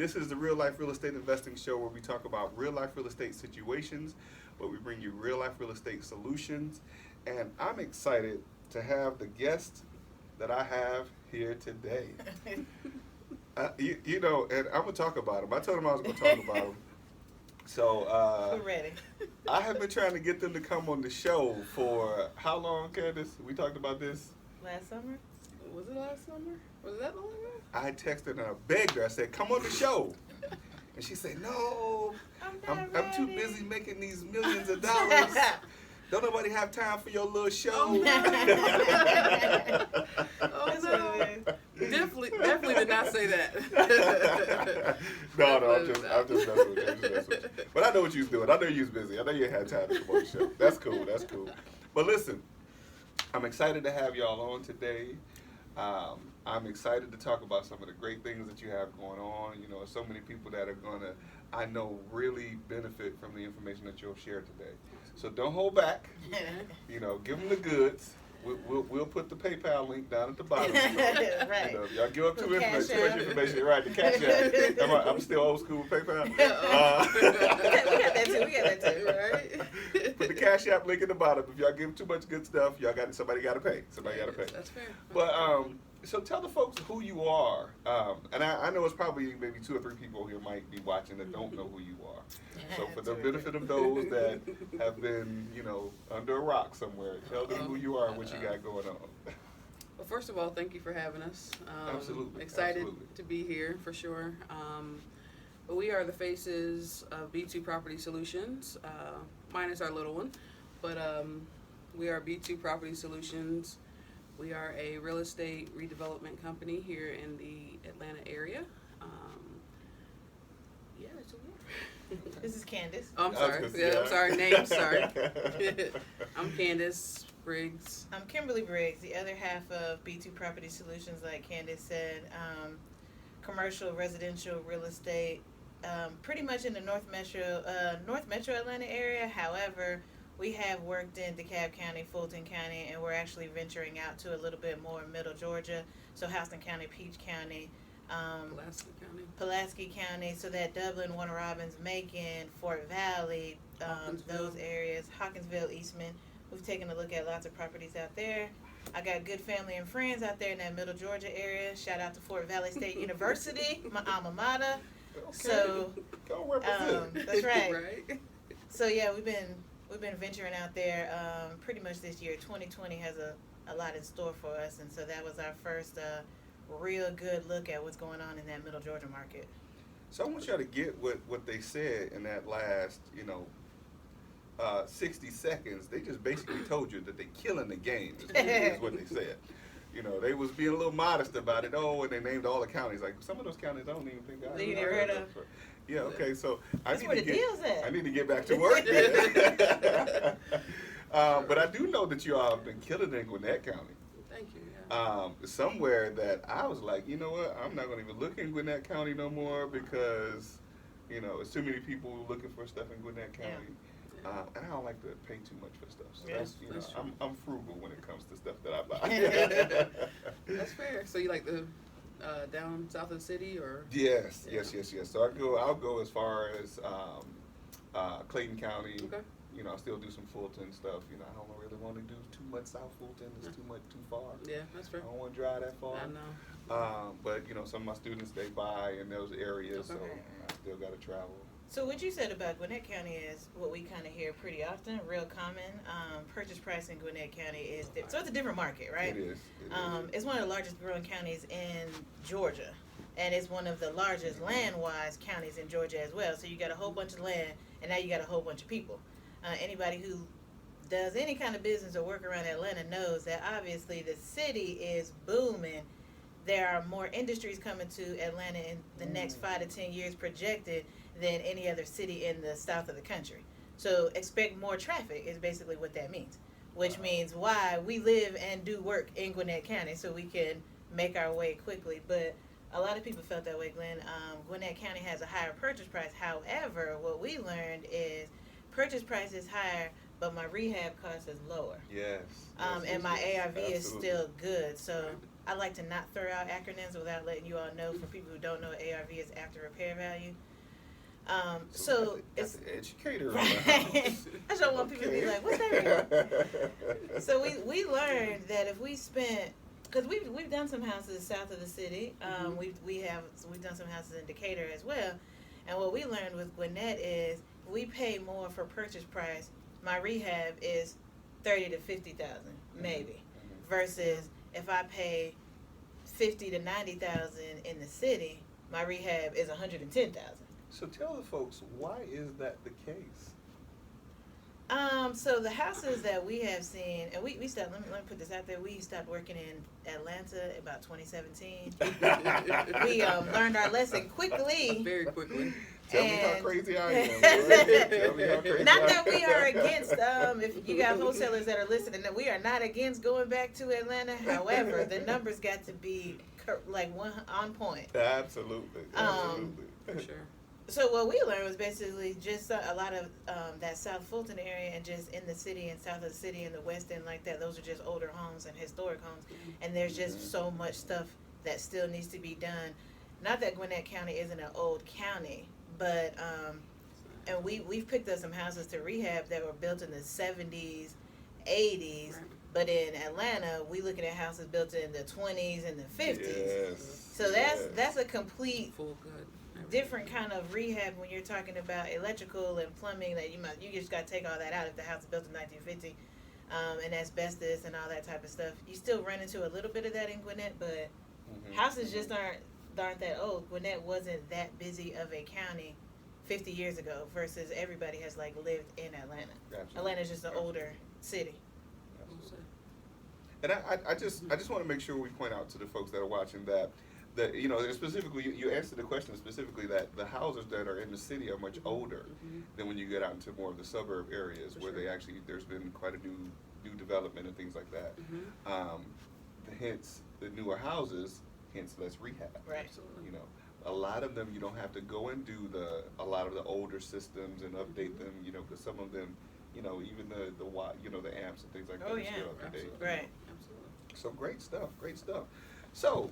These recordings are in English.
This is the Real Life Real Estate Investing Show where we talk about real life real estate situations, but we bring you real life real estate solutions. And I'm excited to have the guest that I have here today. You know, and I'm going to talk about him. I told him I was going to talk about him. So, we're ready. I have been trying to get them to come on the show for how long, Candace? We talked about this. Last summer? Was it last summer? Was it that long ago? I texted her, I begged her, I said, come on the show. And she said, no, I'm too busy making these millions of dollars. Don't nobody have time for your little show. Oh, no. Definitely did not say that. No, I'm just messing with you. But I know what you was doing. I know you was busy. I know you had time to come on the show. That's cool. But listen, I'm excited to have y'all on today. I'm excited to talk about some of the great things that you have going on. You know, so many people that are going to, I know, really benefit from the information that you'll share today. So don't hold back. You know, give them the goods. We'll put the PayPal link down at the bottom. Right. You know, y'all give up too much information. Right, the cash app. I'm still old school with PayPal. we got that too. Right. Put the cash app link at the bottom. If y'all give too much good stuff, somebody got to pay. That's fair. But so tell the folks who you are. And I know it's probably maybe 2 or 3 people here might be watching that don't know who you are. So for the benefit of those that have been, you know, under a rock somewhere, tell them who you are and what you got going on. Well, first of all, thank you for having us. Absolutely. Excited to be here for sure. But we are the faces of B2 Property Solutions, minus our little one. But we are B2 Property Solutions. We are a real estate redevelopment company here in the Atlanta area. Yeah, that's what we are. This is Candace. Oh, I'm sorry. I'm sorry. Name, sorry. I'm Candace Briggs. I'm Kimberly Briggs, the other half of B2 Property Solutions, like Candace said. Commercial, residential, real estate, pretty much in the North Metro Atlanta area. However, we have worked in DeKalb County, Fulton County, and we're actually venturing out to a little bit more Middle Georgia. So Houston County, Peach County, Pulaski County, so that Dublin, Warner Robins, Macon, Fort Valley, those areas, Hawkinsville, Eastman. We've taken a look at lots of properties out there. I got good family and friends out there in that Middle Georgia area. Shout out to Fort Valley State University, my alma mater. Okay. So go represent. that's right. Right. So yeah, we've been venturing out there pretty much this year. 2020 has a lot in store for us, and so that was our first real good look at what's going on in that Middle Georgia market. So I want y'all to get what they said in that last, 60 seconds. They just basically told you that they're killing the game, is what they said. You know, they was being a little modest about it. Oh, and they named all the counties. Like, some of those counties I don't even think I They heard of. Yeah, okay, so I That's where the deal's at. I need to get back to work. But I do know that you all have been killing it in Gwinnett County. Thank you. Yeah. Somewhere that I was like, you know what, I'm not going to even look in Gwinnett County no more because, it's too many people looking for stuff in Gwinnett County. Yeah. And I don't like to pay too much for stuff. So that's true. I'm frugal when it comes to stuff that I buy. That's fair. So you like the down south of the city, or? Yes. So I'll go as far as Clayton County. Okay. I still do some Fulton stuff. I don't really want to do too much South Fulton. It's too far. Yeah, that's fair. I don't want to drive that far. I know. But some of my students, they buy in those areas, Okay. so I still got to travel. So what you said about Gwinnett County is what we kind of hear pretty often, real common. Purchase price in Gwinnett County is so it's a different market, right? It is. It's one of the largest growing counties in Georgia, and it's one of the largest land-wise counties in Georgia as well. So you got a whole bunch of land, and now you got a whole bunch of people. Anybody who does any kind of business or work around Atlanta knows that obviously the city is booming. There are more industries coming to Atlanta in the next 5 to 10 years projected than any other city in the south of the country. So expect more traffic is basically what that means, which means why we live and do work in Gwinnett County so we can make our way quickly. But a lot of people felt that way, Glenn. Gwinnett County has a higher purchase price. However, what we learned is purchase price is higher, but my rehab cost is lower. Yes. And my ARV is still good. So I like to not throw out acronyms without letting you all know. For people who don't know, ARV is after repair value. So it's an educator. Right. I don't want people to be like, what's that mean? So we learned that if we spent, because we've done some houses south of the city, we've done some houses in Decatur as well, and what we learned with Gwinnett is we pay more for purchase price. My rehab is $30,000 to $50,000 maybe, versus if I pay $50,000 to $90,000 in the city, my rehab is $110,000. So tell the folks, why is that the case? So the houses that we have seen, and we stopped, let me put this out there, we stopped working in Atlanta about 2017. We learned our lesson quickly. Very quickly. Tell me how crazy I am. Tell me how crazy Not I that am. we are against, if you got wholesalers that are listening, that we are not against going back to Atlanta. However, the numbers got to be like one on point. Absolutely. For sure. So what we learned was basically just a lot of that South Fulton area, and just in the city and south of the city and the West End like that, those are just older homes and historic homes. And there's just so much stuff that still needs to be done. Not that Gwinnett County isn't an old county, but and we've picked up some houses to rehab that were built in the 70s, 80s. Right. But in Atlanta, we looking at houses built in the 20s and the 50s. Yes. So that's a complete Full good. different kind of rehab when you're talking about electrical and plumbing, that you just got to take all that out if the house is built in 1950, and asbestos and all that type of stuff. You still run into a little bit of that in Gwinnett, but houses just aren't that old. Gwinnett wasn't that busy of a county 50 years ago versus everybody has like lived in Atlanta. Absolutely. Atlanta's just an older city. And I just want to make sure we point out to the folks that are watching that specifically you answered the question specifically that the houses that are in the city are much older than when you get out into more of the suburb areas where they actually, there's been quite a new development and things like that. Hence the newer houses, hence less rehab. Right. Absolutely. You know, a lot of them you don't have to go and do a lot of the older systems and update them. You know, because some of them, you know, even the amps and things like that are still up to date. Right. Absolutely. So great stuff. So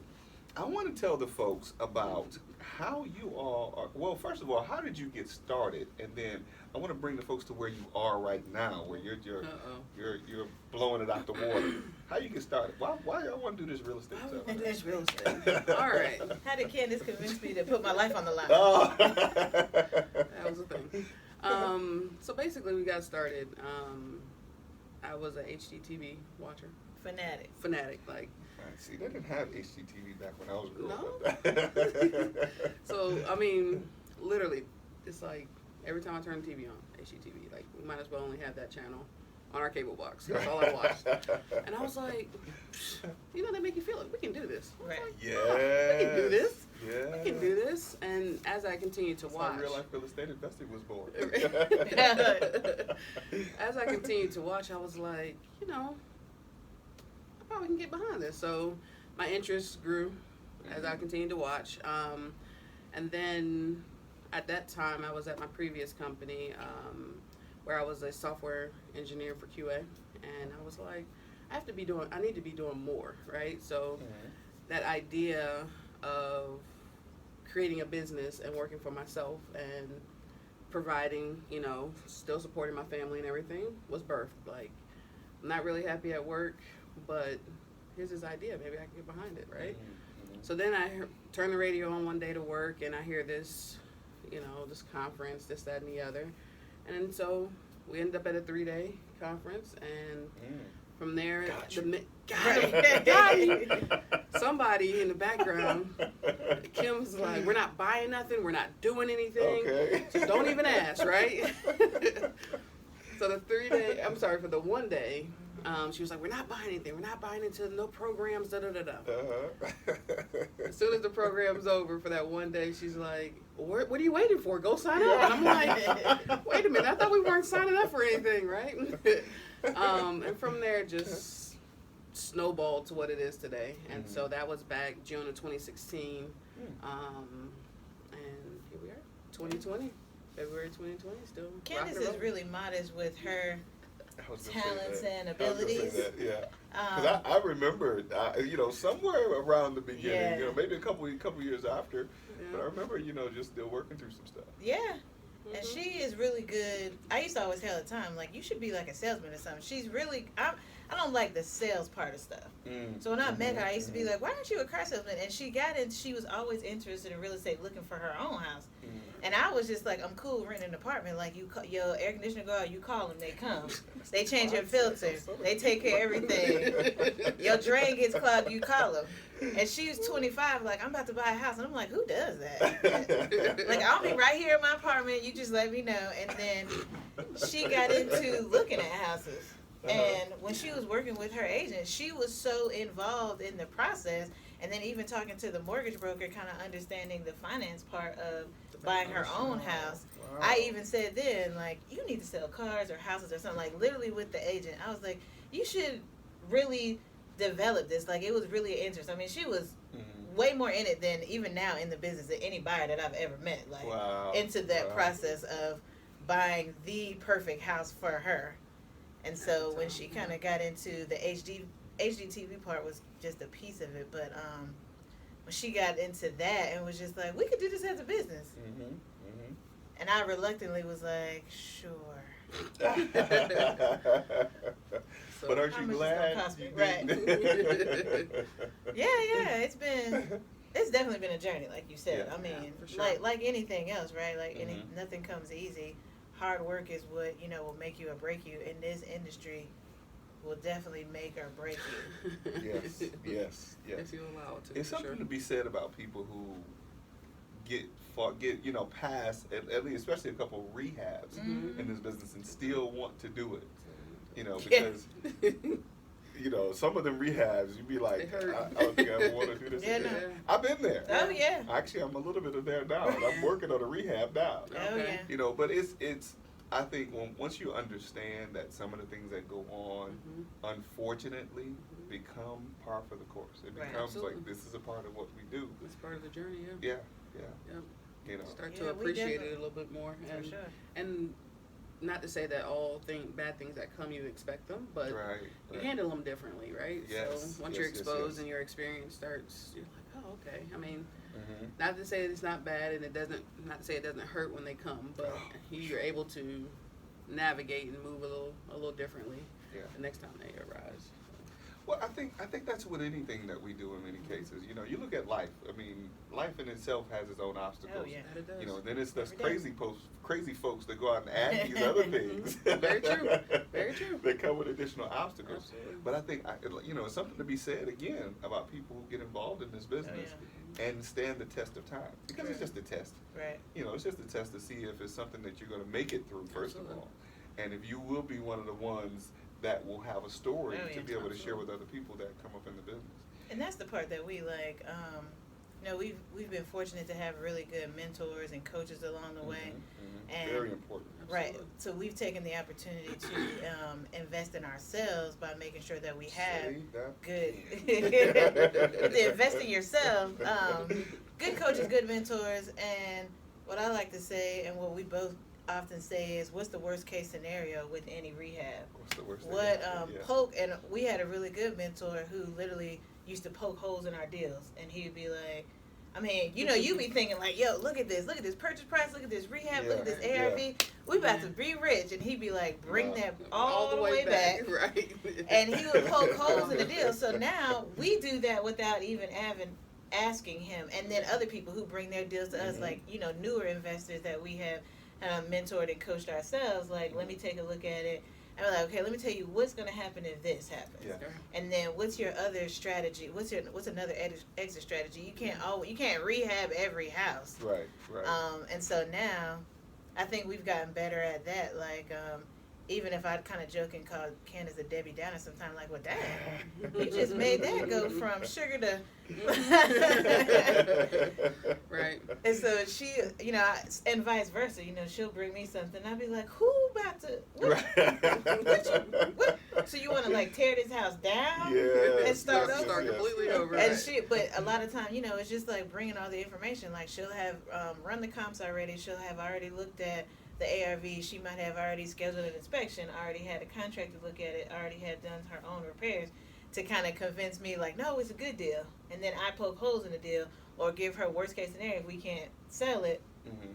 I want to tell the folks about how you all are. Well, first of all, how did you get started? And then I want to bring the folks to where you are right now, where you're blowing it out the water. How you get started? Why y'all want to do this real estate stuff? This real estate. All right. How did Candace convince me to put my life on the line? Oh. That was the thing. So basically, we got started. I was an HGTV watcher. Fanatic, like. See, they didn't have HGTV back when I was growing No? up. So, I mean, literally, it's like every time I turn the TV on, HGTV, like, we might as well only have that channel on our cable box. That's all I watched. And I was like, you know, they make you feel like we can do this. Right. Like, Yes. oh, we can do this. Yeah. We can do this. And as I continued to That's watch. how real life real estate investing was born. As I continued to watch, I was like, you know, I probably can get behind this. So my interest grew as I continued to watch. And then at that time, I was at my previous company where I was a software engineer for QA. And I was like, I need to be doing more, right? So that idea of creating a business and working for myself and providing, you know, still supporting my family and everything was birthed. Like, I'm not really happy at work, but here's this idea. Maybe I can get behind it, right? So then I turn the radio on one day to work, and I hear this, you know, this conference, this, that, and the other. And so we ended up at a 3-day conference, and from there, got him. Somebody in the background, Kim's like, we're not buying nothing, we're not doing anything, so don't even ask, right? So for the 1 day, she was like, we're not buying anything, we're not buying into no programs, da-da-da-da. As soon as the program's over for that 1 day, she's like, what are you waiting for? Go sign up. And I'm like, wait a minute, I thought we weren't signing up for anything, right? And from there, just snowballed to what it is today. And so that was back June of 2016. And here we are, 2020. February 2020, still. Candace is really modest with her I was gonna talents say that. and I was gonna abilities. say that, yeah. Because I remember, somewhere around the beginning, Yeah. maybe a couple years after, Yeah. but I remember, just still working through some stuff. Yeah. And she is really good. I used to always tell her the time, like, you should be like a salesman or something. She's really, I don't like the sales part of stuff. So when I met her, I used to be like, why aren't you a car salesman? And she was always interested in real estate, looking for her own house. And I was just like, I'm cool renting an apartment. Like, your air conditioner go out, you call them, they come. They change your filter. They take care of everything. Your drain gets clogged, you call them. And she was 25, like, I'm about to buy a house. And I'm like, who does that? Like, I'll be right here in my apartment. You just let me know. And then she got into looking at houses. And when she was working with her agent, she was so involved in the process. And then even talking to the mortgage broker, kind of understanding the finance part of buying her own house. Wow. I even said then, like, you need to sell cars or houses or something. Like, literally with the agent, I was like, you should really develop this. Like, it was really an interest. I mean, she was way more in it than even now in the business than any buyer that I've ever met. Like, into that process of buying the perfect house for her. And so when she kind of got into the HGTV part was just a piece of it, but when she got into that and was just like, we could do this as a business. And I reluctantly was like, sure. But aren't you glad? Right. Yeah, it's definitely been a journey, like you said. Yeah. I mean, for sure. like anything else, right? Like nothing comes easy. Hard work is what, will make you or break you. In this industry, will definitely make or break you. Yes. If you allow it to. It's something to be said about people who get past at least, especially a couple of rehabs in this business and still want to do it. Because some of them rehabs, you'd be like, I don't think I ever want to do this again. No. I've been there. Oh yeah. Actually, I'm a little bit of there now. And I'm working on a rehab now. Oh yeah. But it's. I think once you understand that some of the things that go on, unfortunately, become par for the course. It becomes like, this is a part of what we do. It's part of the journey, Yeah. Yep. Start to appreciate it a little bit more. And, for sure. And not to say that all bad things that come, you expect them, but you handle them differently, right? Yes. So once you're exposed and your experience starts, you're like, oh, okay. I mean, not to say it's not bad, and not to say it doesn't hurt when they come, but you're able to navigate and move a little differently the next time they arise. Well, I think that's with anything that we do in many cases. You look at life. I mean, life in itself has its own obstacles. Oh, yeah. It does. Then it's those crazy folks that go out and add these other things. Very true. Very true. They come with additional obstacles. Absolutely. But I think it's something to be said again about people who get involved in this business and stand the test of time, because it's just a test. Right. It's just a test to see if it's something that you're going to make it through first of all, and if you will be one of the ones that will have a story to be able to share with other people that come up in the business. And that's the part that we like. We've been fortunate to have really good mentors and coaches along the way. And very important. Right. Absolutely. So we've taken the opportunity to invest in ourselves by making sure that we have good. To invest in yourself. Good coaches, good mentors, and what I like to say, and what we both often say is, what's the worst case scenario with any rehab? What's the worst Poke, and we had a really good mentor who literally used to poke holes in our deals, and he'd be like, I mean, you be thinking like, yo, look at this purchase price, look at this rehab, look at this ARV, we about to be rich, and he'd be like, bring that all the way back. Right. And he would poke holes in the deal. So now we do that without even asking him, and then other people who bring their deals to us, like newer investors that we have mentored and coached ourselves, like, let me take a look at it. And we're like, okay, let me tell you what's going to happen if this happens. Yeah. And then what's your other strategy? What's another exit strategy? You can't rehab every house. Right. And so now, I think we've gotten better at that. Like, even if I kind of joke and call Candace a Debbie Downer sometimes, like, well, dang, you just made that go from sugar to... Right. And so she, and vice versa, she'll bring me something. I'll be like, who about to... What? So you want to, like, tear this house down? Yeah. And start completely over. And but a lot of time, it's just like bringing all the information. Like, she'll have run the comps already. She'll have already looked at the ARV, she might have already scheduled an inspection, already had a contractor look at it, already had done her own repairs to kind of convince me like, no, it's a good deal. And then I poke holes in the deal or give her worst case scenario if we can't sell it.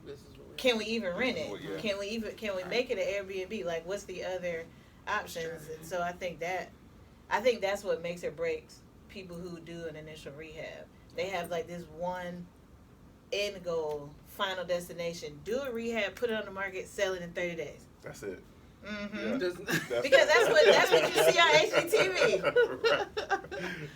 This is what Can we even rent it? Yeah. Can we make it an Airbnb? Like, what's the other options? Sure. And so I think that's what makes or breaks people who do an initial rehab. They have like this one end goal, final destination. Do a rehab, put it on the market, sell it in 30 days. That's it. Mm-hmm. Yeah. Because that's what you see on HGTV.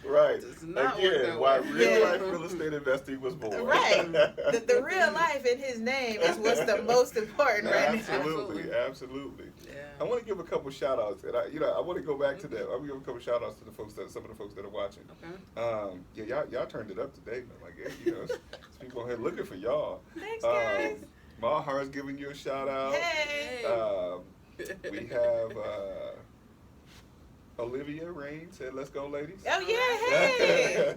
Right. Does not work Again, that why way. real life real estate investing was born. Right. The real life in his name is what's the most important right now. Absolutely, absolutely. Yeah. I want to give a couple shout outs, and I want to go back to that. I'm gonna give a couple shout outs to some of the folks that are watching. Okay. Y'all turned it up today, man. Like, there's people here looking for y'all. Thanks, guys. Mahar's giving you a shout out. Hey. We have Olivia Rain said, "Let's go, ladies." Oh yeah, hey.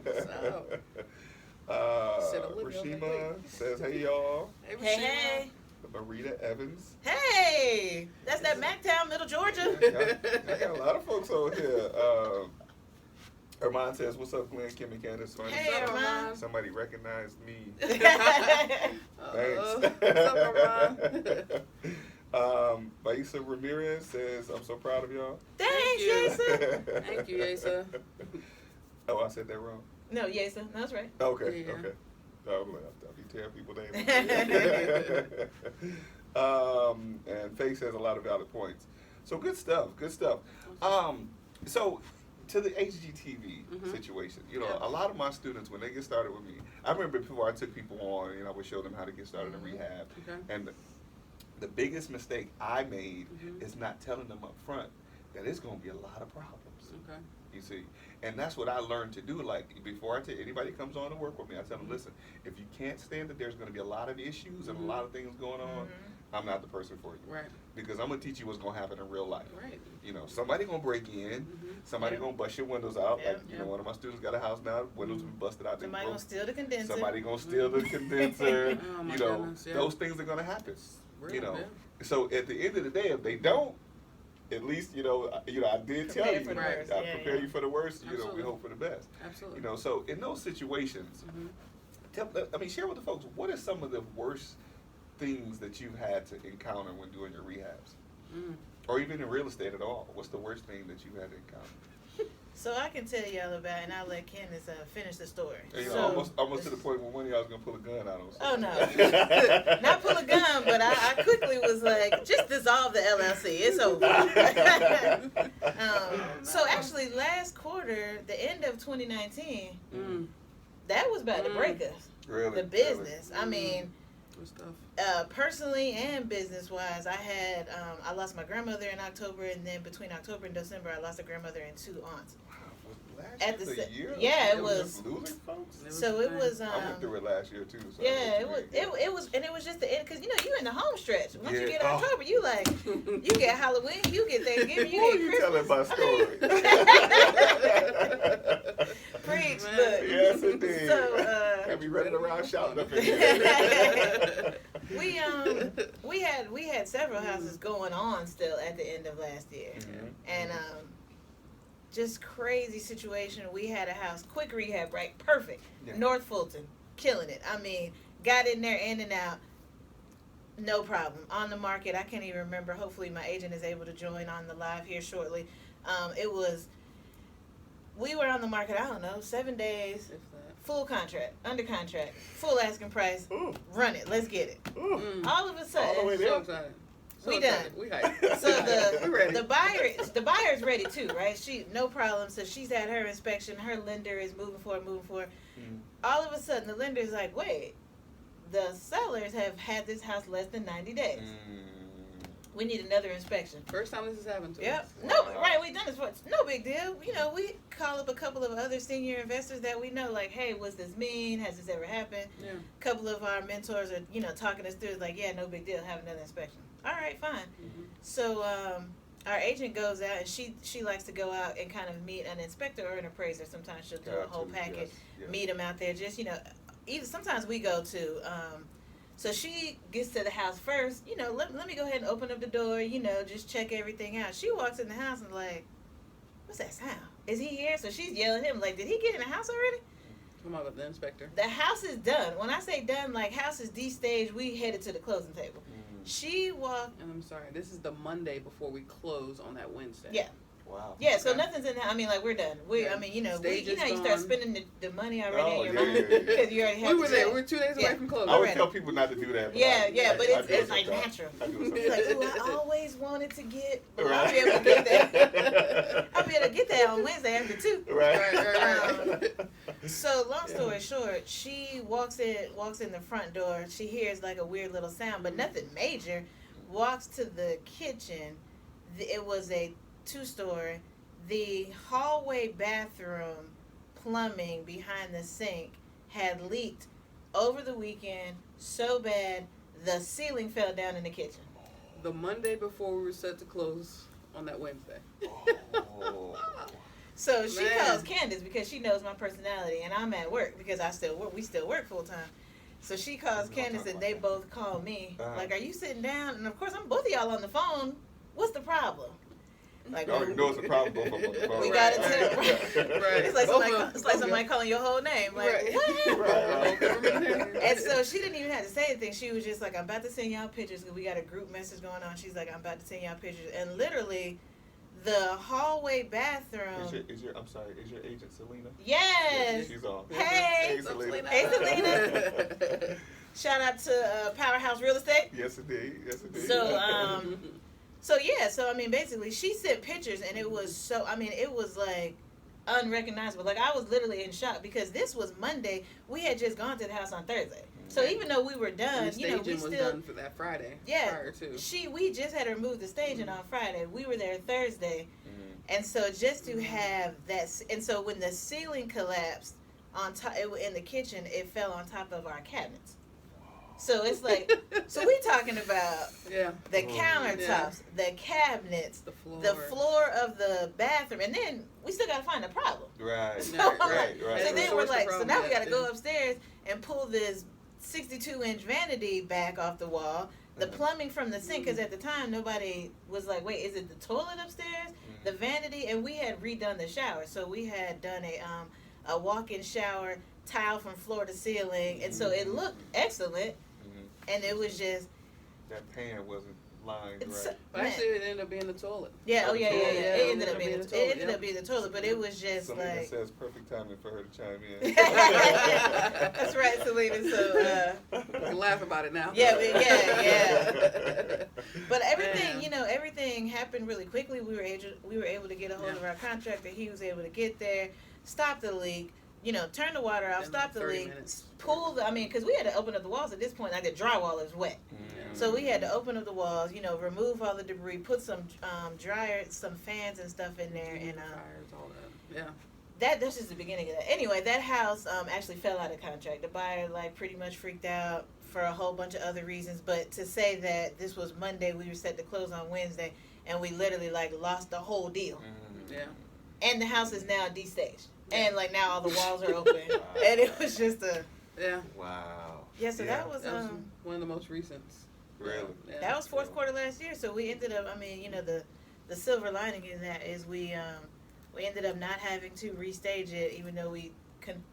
Said Olivia, Rashima says, "Hey y'all." Hey, Hey. Marita Evans. Hey, that's that Mactown, Middle Georgia. I got a lot of folks over here. Herman says, "What's up, Glenn, Kim, and Candace?" Funny. Hey, Herman. Somebody recognized me. Uh-oh. What's up, Herman? Maisa Ramirez says, "I'm so proud of y'all." Thanks, Yasa. Thank you, Yasa. Oh, I said that wrong. No, Yasa, that's right. Okay, Yeah. okay. I'll be tearing people names. And Faye says a lot of valid points. So good stuff. So to the HGTV situation, a lot of my students, when they get started with me, I remember before I took people on, I would show them how to get started in rehab. Okay. And the biggest mistake I made is not telling them up front that it's going to be a lot of problems. Okay. You see, and that's what I learned to do. Like, before anybody comes on to work with me, I tell them, listen, if you can't stand that there's going to be a lot of issues and a lot of things going on, I'm not the person for you. Right. Because I'm going to teach you what's going to happen in real life. Right. Somebody going to break in, somebody going to bust your windows out. Yep. Like, one of my students got a house now, windows been busted out. Somebody gonna steal the condenser. Somebody going to steal the condenser. Oh, my goodness, yeah. Those things are going to happen. Real, yeah. So at the end of the day, if they don't, at least, I did tell Prepare you. for the Right. worst. I Yeah, prepare yeah. you for the worst. We Absolutely. hope for the best. Absolutely. So in those situations, share with the folks, what are some of the worst things that you've had to encounter when doing your rehabs? Or even in real estate at all? What's the worst thing that you had to encounter? So I can tell y'all about, and I'll let Candace finish the story. Almost to the point where one of y'all was going to pull a gun out on Oh somebody. no, not pull a gun, but I quickly was like, just dissolve the LLC. It's over. So actually, last quarter, the end of 2019, that was about to break us. Really? The business. I mean, Good stuff. personally and business-wise, I lost my grandmother in October, and then between October and December, I lost a grandmother and 2 aunts. At the year? Yeah, it It was. just losing folks? So it was. I went through it last year too. So Yeah, it was, and it was just the end, because you in the home stretch. Once you Yeah. get October, you get Halloween, you get Thanksgiving, Who are you you get telling Christmas. my story? Preach, Man. look. Yes, indeed. So, Have you running around shouting up in here? we had several houses going on still at the end of last year, and just crazy situation. We had a house, quick rehab, right? Perfect. Yeah. North Fulton, killing it. I mean, got in there, in and out, no problem. On the market, I can't even remember. Hopefully my agent is able to join on the live here shortly. We were on the market, I don't know, 7 days, full contract, under contract, full asking price, Ooh. run it, let's get it. Ooh. All of a sudden, All the way So there. excited. We excited. done. We hyped. so We ready. the buyer's ready too, right? She no problem. So she's had her inspection. Her lender is moving forward. All of a sudden, the lender's like, wait, the sellers have had this house less than 90 days. We need another inspection. First time this has happened to Yep. us. No, right. We done this for no big deal. We call up a couple of other senior investors that we know. Like, hey, what's this mean? Has this ever happened? Yeah. A couple of our mentors are, talking us through. It's like, yeah, no big deal. Have another inspection. All right, fine. So our agent goes out, and she likes to go out and kind of meet an inspector or an appraiser. Sometimes she'll do a whole packet, meet them out there. Just either sometimes we go to So she gets to the house first. You know, let me go ahead and open up the door. You know, just check everything out. She walks in the house and like, what's that sound? Is he here? So she's yelling at him like, did he get in the house already? Come on with the inspector. The house is done. When I say done, like house is de-staged. We headed to the closing table. She walked. And I'm sorry, this is the Monday before we close on that Wednesday. Yeah. Wow. Yeah, so Okay. nothing's in the, I mean, like, we're done. Yeah. I mean, you know, Stage you is know, you start gone. spending the money already Oh, in your yeah, mind. yeah, yeah. Because you already have We were to there. check. We're 2 days Yeah. away from closing. I always Already. tell people not to do that. But Yeah, I but do it's it like sometimes. natural. I do it You're like, sometimes. ooh, I always wanted to get, but Right. I'll be able to get that. I'll be able to get that on Wednesday after 2. Right. So long story short, she walks in the front door. She hears like a weird little sound, but nothing major. Walks to the kitchen. It was a 2-story. The hallway bathroom plumbing behind the sink had leaked over the weekend so bad the ceiling fell down in the kitchen. The Monday before we were set to close on that Wednesday. Oh. So she Man. calls Candace because she knows my personality, and I'm at work because we still work full time. So she calls We don't Candace, talk and about they that. both call me. Uh-huh. Like, are you sitting down? And of course, I'm both of y'all on the phone. What's the problem? Like, You already know it's a problem. Both of them on the phone. we Right, got to right. tell. Right. It's like Both somebody, of them. it's like Both somebody of calling your whole name. Like, Right. what? Right. And so she didn't even have to say anything. She was just like, I'm about to send y'all pictures because we got a group message going on. She's like, I'm about to send y'all pictures. And literally, the hallway bathroom. Is your agent Selena? Yes. She's on. Hey. Selena. Hey, Selena. Shout out to Powerhouse Real Estate. Yes, indeed. Yes, indeed. So yeah, so I mean, basically, she sent pictures, and it was it was like unrecognizable. Like, I was literally in shock because this was Monday. We had just gone to the house on Thursday. So even though we were done, And the you know, we staging was still done for that Friday. Yeah. Prior to. we just had to remove the staging on Friday. We were there Thursday, and so just to have that, and so when the ceiling collapsed on top in the kitchen, it fell on top of our cabinets. So it's like, so we talking about Yeah. the Oh. countertops, the cabinets, The floor. the floor of the bathroom, and then we still gotta find a problem. Right. So, Right, I'm right, like- right. so then we're Source the like, so problem, now we yeah, gotta go yeah. upstairs and pull this 62-inch vanity back off the wall. The plumbing from the sink, because at the time nobody was like, wait, is it the toilet upstairs? The vanity, and we had redone the shower, so we had done a walk-in shower, tile from floor to ceiling, and so it looked excellent. And it was just, That pan wasn't lined it's, right. But actually, it ended up being the toilet. yeah, oh yeah, yeah, yeah. Yeah, It ended up being the it toilet, ended yeah. up being the toilet, but it was just Selena like. says perfect timing for her to chime in. That's right, Selena. So, We can laugh about it now. yeah, yeah. But everything, Man. everything happened really quickly. We were able to get a hold of our contractor. He was able to get there, stop the leak. Turn the water off, In stop like the 30 leak, minutes. pull because we had to open up the walls at this point. Like, the drywall is wet. So we had to open up the walls, remove all the debris, put some dryer, some fans and stuff in there, and Fires, all that. Yeah. that's just the beginning of that. Anyway, that house actually fell out of contract. The buyer pretty much freaked out for a whole bunch of other reasons. But to say that this was Monday, we were set to close on Wednesday, and we literally lost the whole deal. Yeah. And the house is now de-staged, and now all the walls are open, and it was just Yeah. Wow. yeah. So that was That was one of the most recent. Really? Yeah. that was fourth quarter last year. So we ended up. The silver lining in that is we ended up not having to restage it, even though we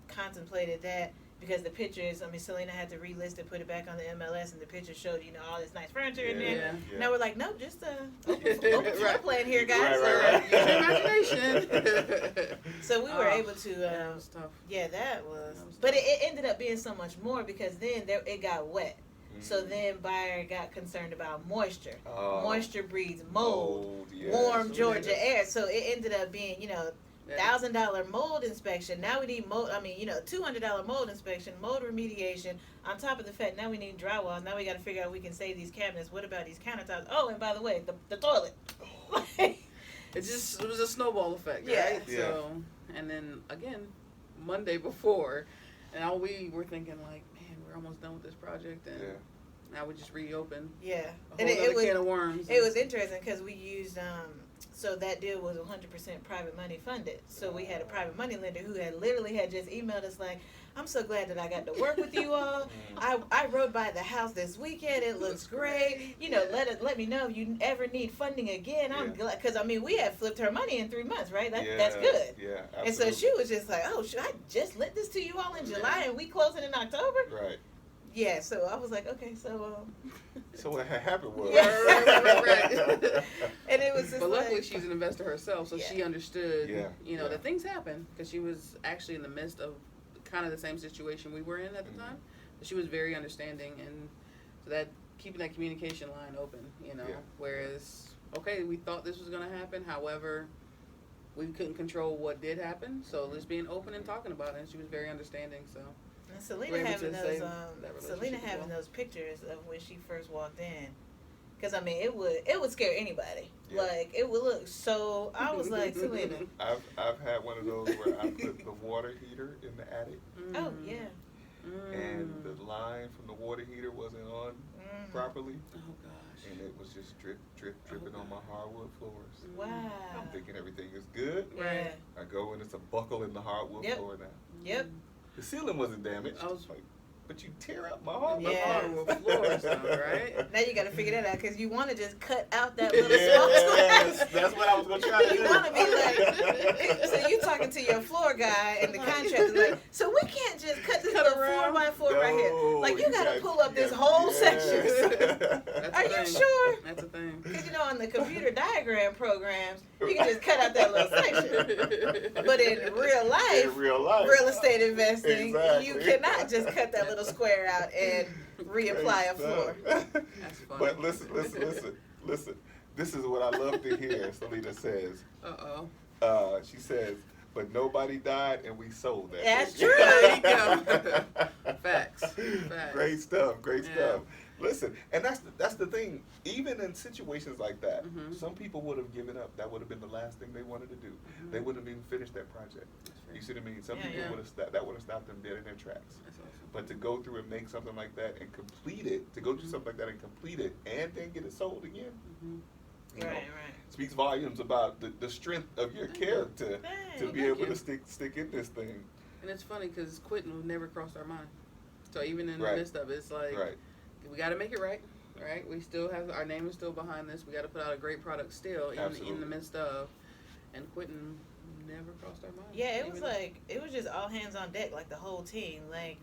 contemplated that, because the pictures. Selena had to relist it, put it back on the MLS, and the pictures showed all this nice furniture in there. Yeah. Now we're like, nope, just open floor Right. plan here, guys. Right. Use your imagination. So we were able to. Yeah, it was tough. Yeah, that was. That was But tough. it ended up being so much more because then it got wet. So then buyer got concerned about moisture. Oh. Moisture breeds mold. Yes. Warm Georgia air. So it ended up being, Yeah. $1,000 mold inspection. Now we need mold. $200 mold inspection, mold remediation. On top of the fact, now we need drywalls. Now we got to figure out if we can save these cabinets. What about these countertops? Oh, and by the way, the toilet. It was a snowball effect, Yeah. right? Yeah. So, and then again, Monday before, and all we were thinking like, man, we're almost done with this project, and now we just reopened Yeah. a whole And other can of worms. it was interesting because we used So that deal was 100% private money funded. So we had a private money lender who had literally had just emailed us like, I'm so glad that I got to work with you all. I rode by the house this weekend. It looks great. You know, let me know if you ever need funding again. I'm glad, because I mean, we had flipped her money in 3 months, right? That's good. Yeah, absolutely. And so she was just like, oh, I just lent this to you all in July and we closing in October? Right. Yeah, so I was like, okay, so So what had happened was, right. And it was just But luckily like, she's an investor herself, so she understood, you know, that things happen, because she was actually in the midst of kind of the same situation we were in at the time. But she was very understanding, and so that keeping that communication line open, you know, whereas, okay, we thought this was going to happen, however, we couldn't control what did happen, so just being open and talking about it, and she was very understanding, so. and Selena We're able having to those save that relationship as well. those pictures of when she first walked in, because I mean it would scare anybody. Yeah. Like it would look so. I was like, Selena. I've had one of those where I put the water heater in the attic, Oh yeah. and the line from the water heater wasn't on properly, Oh gosh. and it was just dripping on my hardwood floors. Wow. I'm thinking everything is good. Yeah. I go and it's a buckle in the hardwood floor now. Yep. The ceiling wasn't damaged. I was like, but you tear up my hardwood hardwood floors, though, right? Now you got to figure that out, because you want to just cut out that little small square. That's what I was gonna try to do. You want to be like, so you talking to your floor guy and the contractor like, so we can't just cut this little 4x4 right here. Like you got to pull up this whole section. Are you sure? That's a thing. Because you know, on the computer diagram programs, you can just cut out that little section. But in real life, real estate investing, you cannot just cut that little square out and reapply a floor. That's funny. But listen. This is what I love to hear. Selena says. She says, but nobody died and we sold that. That's thing. true. There you go. Facts. Great stuff. Listen, and that's the thing. Even in situations like that, some people would have given up. That would have been the last thing they wanted to do. They wouldn't have even finished that project. You see what I mean? Some people would have stopped. That would have stopped them dead in their tracks. That's awesome. But to go through and make something like that and complete it, to go through something like that and complete it, and then get it sold again, you know, speaks volumes about the strength of your character to be able to stick in this thing. And it's funny because quitting would never crossed our mind. So even in the midst of it, it's like we got to make it right. We still have our name is still behind this. We got to put out a great product still in the midst of, and quitting never crossed our mind. Yeah, it was just all hands on deck, like the whole team, like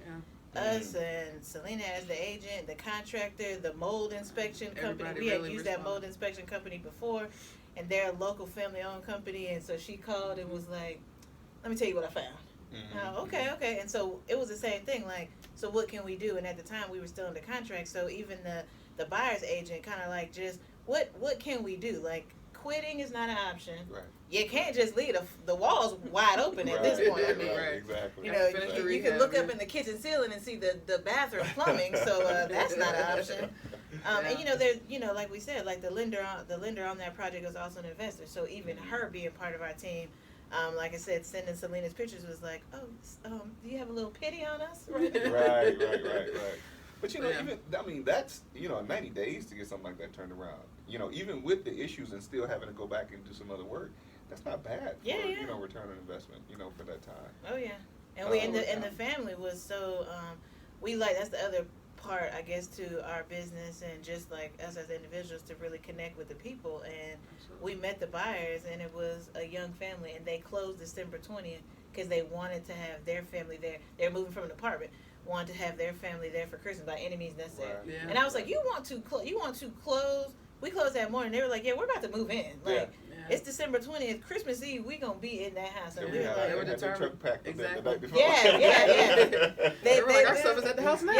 us and Selena as the agent, the contractor, the mold inspection company. Everybody We had really used that mold inspection company before, and they're a local family-owned company, and so she called and was like, "Let me tell you what I found." Okay. And so it was the same thing, like, so what can we do? And at the time, we were still under contract, so even the buyer's agent kind of like, just, what can we do? Like, quitting is not an option. Right. You can't just leave the walls wide open at this point. I mean, exactly. you know, you can look up in the kitchen ceiling and see the bathroom plumbing, so that's not an option. And there's, like we said, like the lender on that project was also an investor, so even her being part of our team, like I said, sending Selena's pictures was like, do you have a little pity on us? Right. But even that's 90 days to get something like that turned around. Even with the issues and still having to go back and do some other work, that's not bad for return on investment. For that time. Oh yeah, and the family was so that's the other part, I guess, to our business and just like us as individuals to really connect with the people. And we met the buyers, and it was a young family, and they closed December 20th because they wanted to have their family there. They're moving from an apartment. Wanted to have their family there for Christmas by any means necessary. Right. Yeah. And I was like, you want to close? We closed that morning. They were like, yeah, we're about to move in. Like, it's December 20th, Christmas Eve. We gonna be in that house. And we were like, they were determined. The night before. Yeah. They were like, our stuff is at the house now.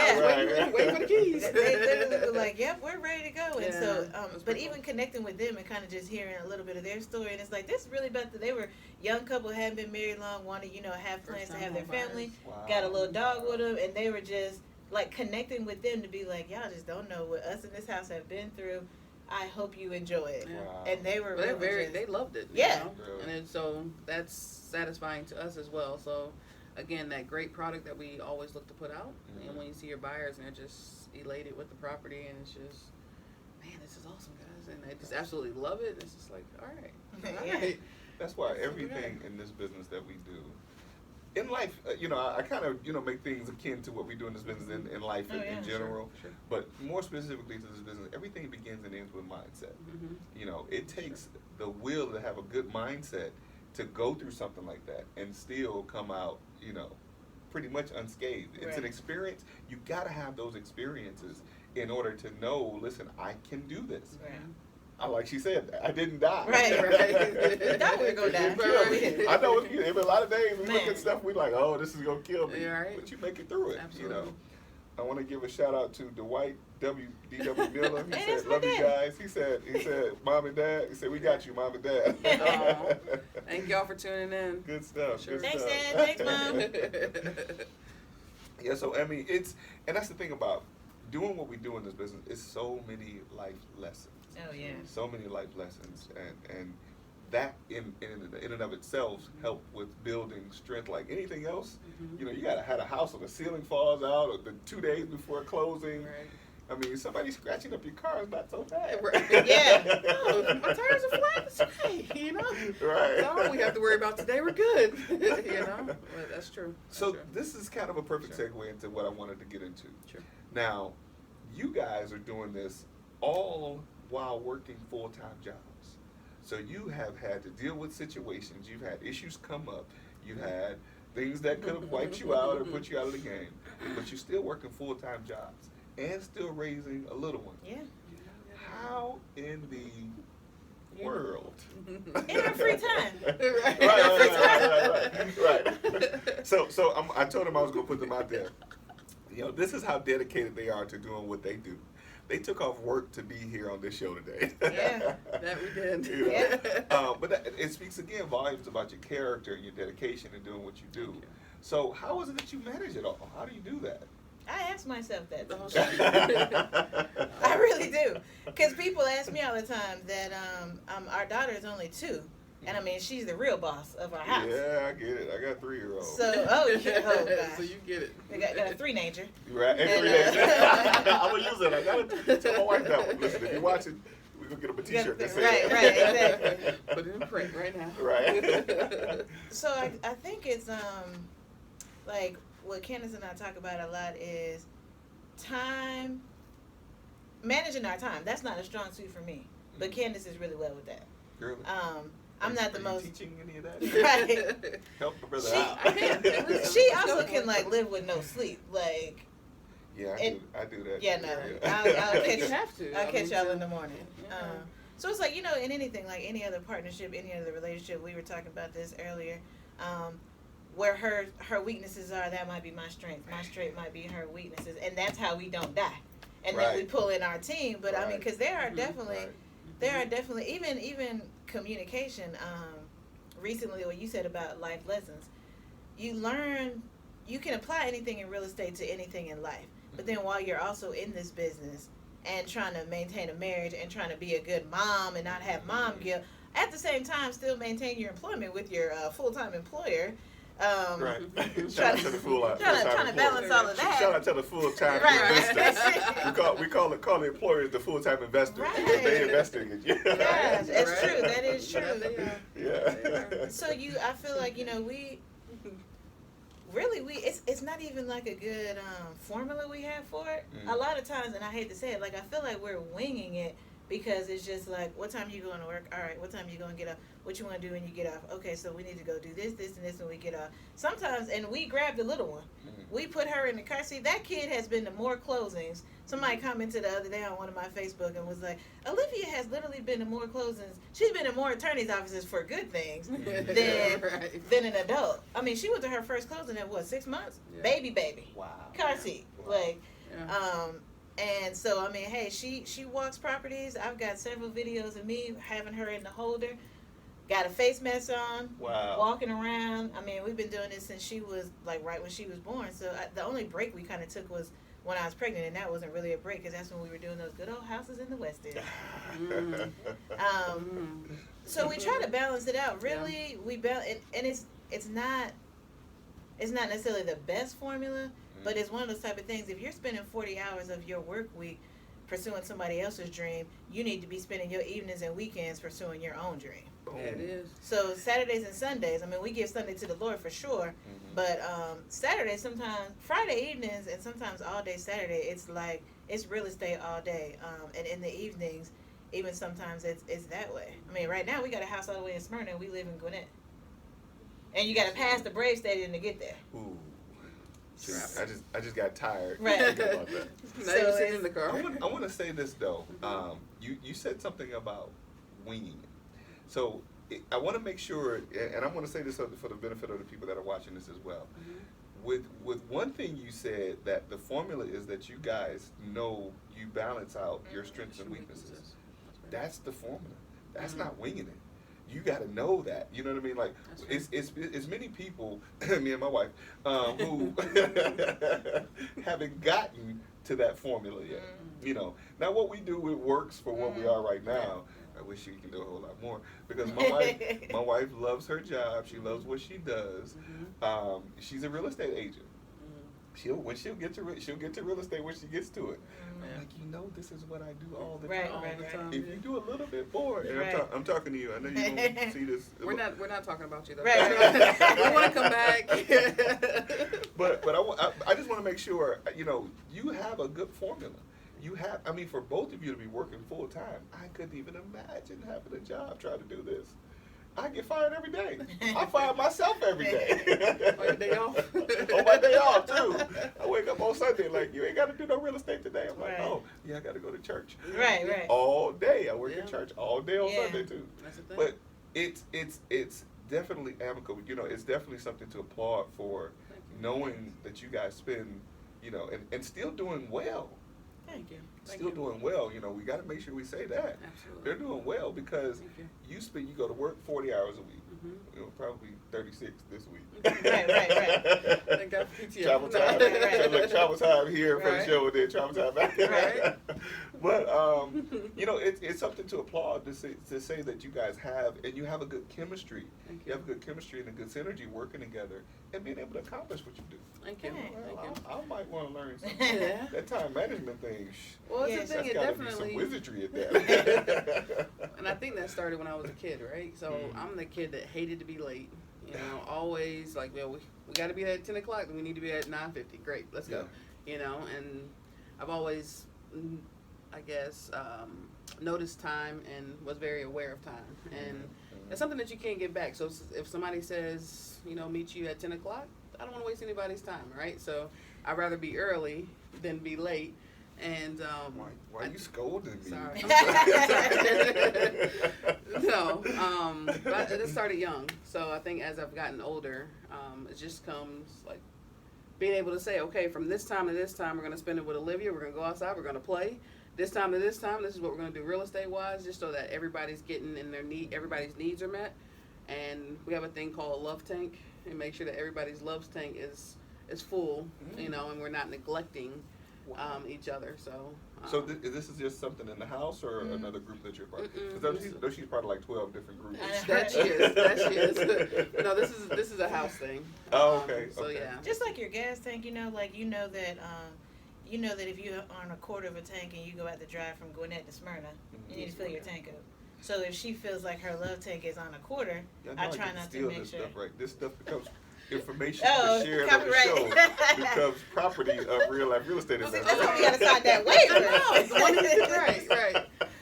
Wait for the keys. They literally were like, yep, we're ready to go. And so, but even connecting with them and kind of just hearing a little bit of their story, and it's like, this is really about they were young couple, hadn't been married long, wanted, have plans to have their family, got a little dog with them, and they were just like connecting with them to be like, y'all just don't know what us in this house have been through. I hope you enjoy it. Wow. And they were they loved it. Yeah. Really? And so that's satisfying to us as well. So again, that great product that we always look to put out, and when you see your buyers and they're just elated with the property, and it's just man, this is awesome, guys, and they just absolutely love it. It's just like, all right. Yeah. That's why everything in this business that we do, in life, I kind of, make things akin to what we do in this business in life in general. Sure. But more specifically to this business, everything begins and ends with mindset. Mm-hmm. It takes the will to have a good mindset to go through something like that and still come out, pretty much unscathed. It's Right. an experience. You got to have those experiences in order to know, listen, I can do this. Right. Like she said, I didn't die. Right. We thought we were gonna die. It kill me. I know there's been a lot of days we look Man. at stuff, we like, oh, this is gonna kill me. Yeah, right. But you make it through it. Absolutely. I want to give a shout out to Dwight D.W. Miller. He Man, said, that's my love you dad. guys. He said, Mom and Dad. He said, we got you, Mom and Dad. Aw. Thank y'all for tuning in. Good stuff. Sure. Good Thanks, stuff. Dad. Thanks, Mom. Yeah, so and that's the thing about doing what we do in this business. It's so many life lessons. Oh yeah. So many life lessons, and that in and of itself help with building strength. Like anything else, Mhm. you gotta have a house or the ceiling falls out or the 2 days before closing. Right. I mean, somebody scratching up your car is not so bad. Right. Yeah. Oh, if my tires are flat, it's okay, Right. That's all we have to worry about today. We're good. But that's true. That's So true. this is kind of a perfect Sure. segue into what I wanted to get into. Sure. Now, you guys are doing this all while working full-time jobs. So you have had to deal with situations, you've had issues come up, you've had things that could have wiped you out or put you out of the game, but you're still working full-time jobs and still raising a little one. Yeah. How in the world? In our free time. Right. So I told him I was going to put them out there. This is how dedicated they are to doing what they do. They took off work to be here on this show today. Yeah. That we did. Yeah. But it speaks again volumes about your character and your dedication in doing what you do. Thank you. So how is it that you manage it all? How do you do that? I ask myself that. The whole I really do, because people ask me all the time that our daughter is only 2, and I mean she's the real boss of our house. Yeah, I get it. I got 3-year-olds. So oh gosh. So you get it. We got a 3-nager. Right, and And, 3 days. I'm gonna use it. I gotta tell my wife that one. Listen, if you're watching, we're gonna get up a T-shirt that says Right, exactly. Put it in print right now. Right. So I think it's like what Candace and I talk about a lot is time, managing our time. That's not a strong suit for me, but Candace is really well with that. Really? I'm not the Are you most teaching any of that? right. Help a brother She- out. I can. She also can like live with no sleep. Like Yeah, and- I do that. yeah, no, Yeah. I'll catch You have to. I'll I catch mean, y'all to- in the morning. Yeah. So it's like, in anything, like any other partnership, any other relationship, we were talking about this earlier, where her weaknesses are, that might be my strength. My strength might be her weaknesses. And that's how we don't die. And then we Right. pull in our team. But I mean, Right. because there are Mhm. definitely, Right. there are definitely, even communication, recently what you said about life lessons, you learn, you can apply anything in real estate to anything in life. But then while you're also in this business and trying to maintain a marriage and trying to be a good mom and not have mom guilt, at the same time still maintain your employment with your full-time employer. Right. Shout out to the trying to full-time balance all of employer. Shout that. out to the full-time Right. investors. We call the employers the full-time investors Right. because they investing in you. Yes, it's Right. true. That is Yeah, true. they are. Yeah. So I feel like, we really, it's not even like a good formula we have for it. Mm. A lot of times, and I hate to say it, like I feel like we're winging it because it's just like, what time you going to work? All right, what time you going to get off? What you want to do when you get off? Okay, so we need to go do this, this, and this when we get off. Sometimes, and we grab the little one. Mm. We put her in the car seat. That kid has been to more closings. Somebody commented the other day on one of my Facebook and was like, Olivia has literally been to more closings. She's been to more attorney's offices for good things than an adult. I mean, she went to her first closing at 6 months? Yeah. Baby. Wow. Car seat. Wow. Like, Yeah. and so, I mean, hey, she walks properties. I've got several videos of me having her in the holder. Got a face mask on. Wow. Walking around. I mean, we've been doing this since she was, like, right when she was born. So the only break we kind of took was when I was pregnant, and that wasn't really a break because that's when we were doing those good old houses in the West End. So we try to balance it out. Really, we balance, and it's not necessarily the best formula, but it's one of those type of things. If you're spending 40 hours of your work week pursuing somebody else's dream, you need to be spending your evenings and weekends pursuing your own dream. Yeah, it is. So Saturdays and Sundays, I mean, we give Sunday to the Lord for sure, but Saturdays sometimes, Friday evenings and sometimes all day Saturday, it's like, it's real estate all day. And in the evenings, even sometimes it's that way. I mean, right now we got a house all the way in Smyrna and we live in Gwinnett. And you got to pass the Brave Stadium to get there. Ooh. See, I just got tired Right. thinking about that. Not even sitting in the car. I want to say this though. You said something about winging it. So I want to make sure, and I want to say this for the benefit of the people that are watching this as well. With one thing you said, that the formula is that you guys know you balance out your strengths and weaknesses. That's the formula. That's not winging it. You got to know that. You know what I mean? Like, it's many people, me and my wife, who haven't gotten to that formula yet. You know, now what we do, it works for what we are right now. I wish we can do a whole lot more, because my wife loves her job. She loves what she does. She's a real estate agent. She'll get to real estate when she gets to it. I'm like, this is what I do all the time. Right. If you do a little bit more, and I'm talking to you. I know you don't see this. We're not talking about you though. Right. We want to come back. but I just want to make sure you have a good formula. You have, I mean, for both of you to be working full time, I couldn't even imagine having a job trying to do this. I get fired every day. I fire myself every day. On your day off? On my day off, too. I wake up on Sunday like, you ain't got to do no real estate today. I'm like, oh, yeah, I got to go to church. Right. All day. I work in church all day on Sunday, too. That's the thing. But it's definitely amicable. It's definitely something to applaud for, knowing that you guys spend, and still doing well. Thank you. Still doing well. We got to make sure we say that. Absolutely. They're doing well because you go to work 40 hours a week. Probably 36 this week. Right. Thank God for PTO. Travel time. Right. Travel time here for the Right. show, and then travel time back. Right. But it's something to applaud to say that you guys have, and you have a good chemistry. You have a good chemistry and a good synergy working together and being able to accomplish what you do. Thank you. I might want to learn something. Yeah. That time management thing. Well, it's Yes. the thing. That's It got to be definitely. some wizardry at that. And I think that started when I was a kid, right? So I'm the kid that hated to be late. Always like, well, we got to be at 10 o'clock, and we need to be at 9:50. Great, let's go. And I've always, I guess, noticed time and was very aware of time. And it's something that you can't get back. So if somebody says, meet you at 10 o'clock, I don't want to waste anybody's time, right? So I'd rather be early than be late. And why are you scolding me? Sorry. No, but it started young. So I think as I've gotten older, it just comes like being able to say, okay, from this time to this time, we're going to spend it with Olivia. We're going to go outside. We're going to play. This time to this time, this is what we're going to do real estate wise, just so that everybody's getting in everybody's needs are met. And we have a thing called a love tank, and make sure that everybody's love tank is full, and we're not neglecting each other. So this is just something in the house, or another group that you're part of? Because she's part of like 12 different groups. That she is. No, this is a house thing. Oh, okay. So okay. yeah. Just like your gas tank, that if you're on a quarter of a tank and you go out to drive from Gwinnett to Smyrna, you need to fill your tank up. So if she feels like her love tank is on a quarter, I try not to make sure. Stuff, right? This stuff becomes information Oh, to share on the show. Becomes property of real life real estate investors. That's why we gotta sign that waiver. No, the one he said,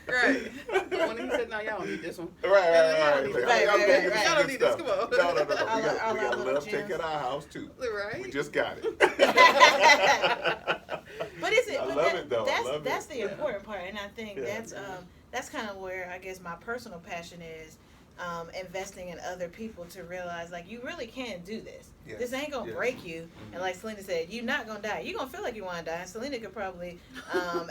right. The one he said, no, y'all don't need this one. Right. Y'all don't need this. Come on. No. We All got our love gems. tank at our house too. Right. We just got it. But is it? I love it though. That's the important part, and I think that's kind of where I guess my personal passion is. Investing in other people to realize like you really can do this. Yes. This ain't gonna break you. And like Selena said, you're not gonna die. You're gonna feel like you want to die. Selena could probably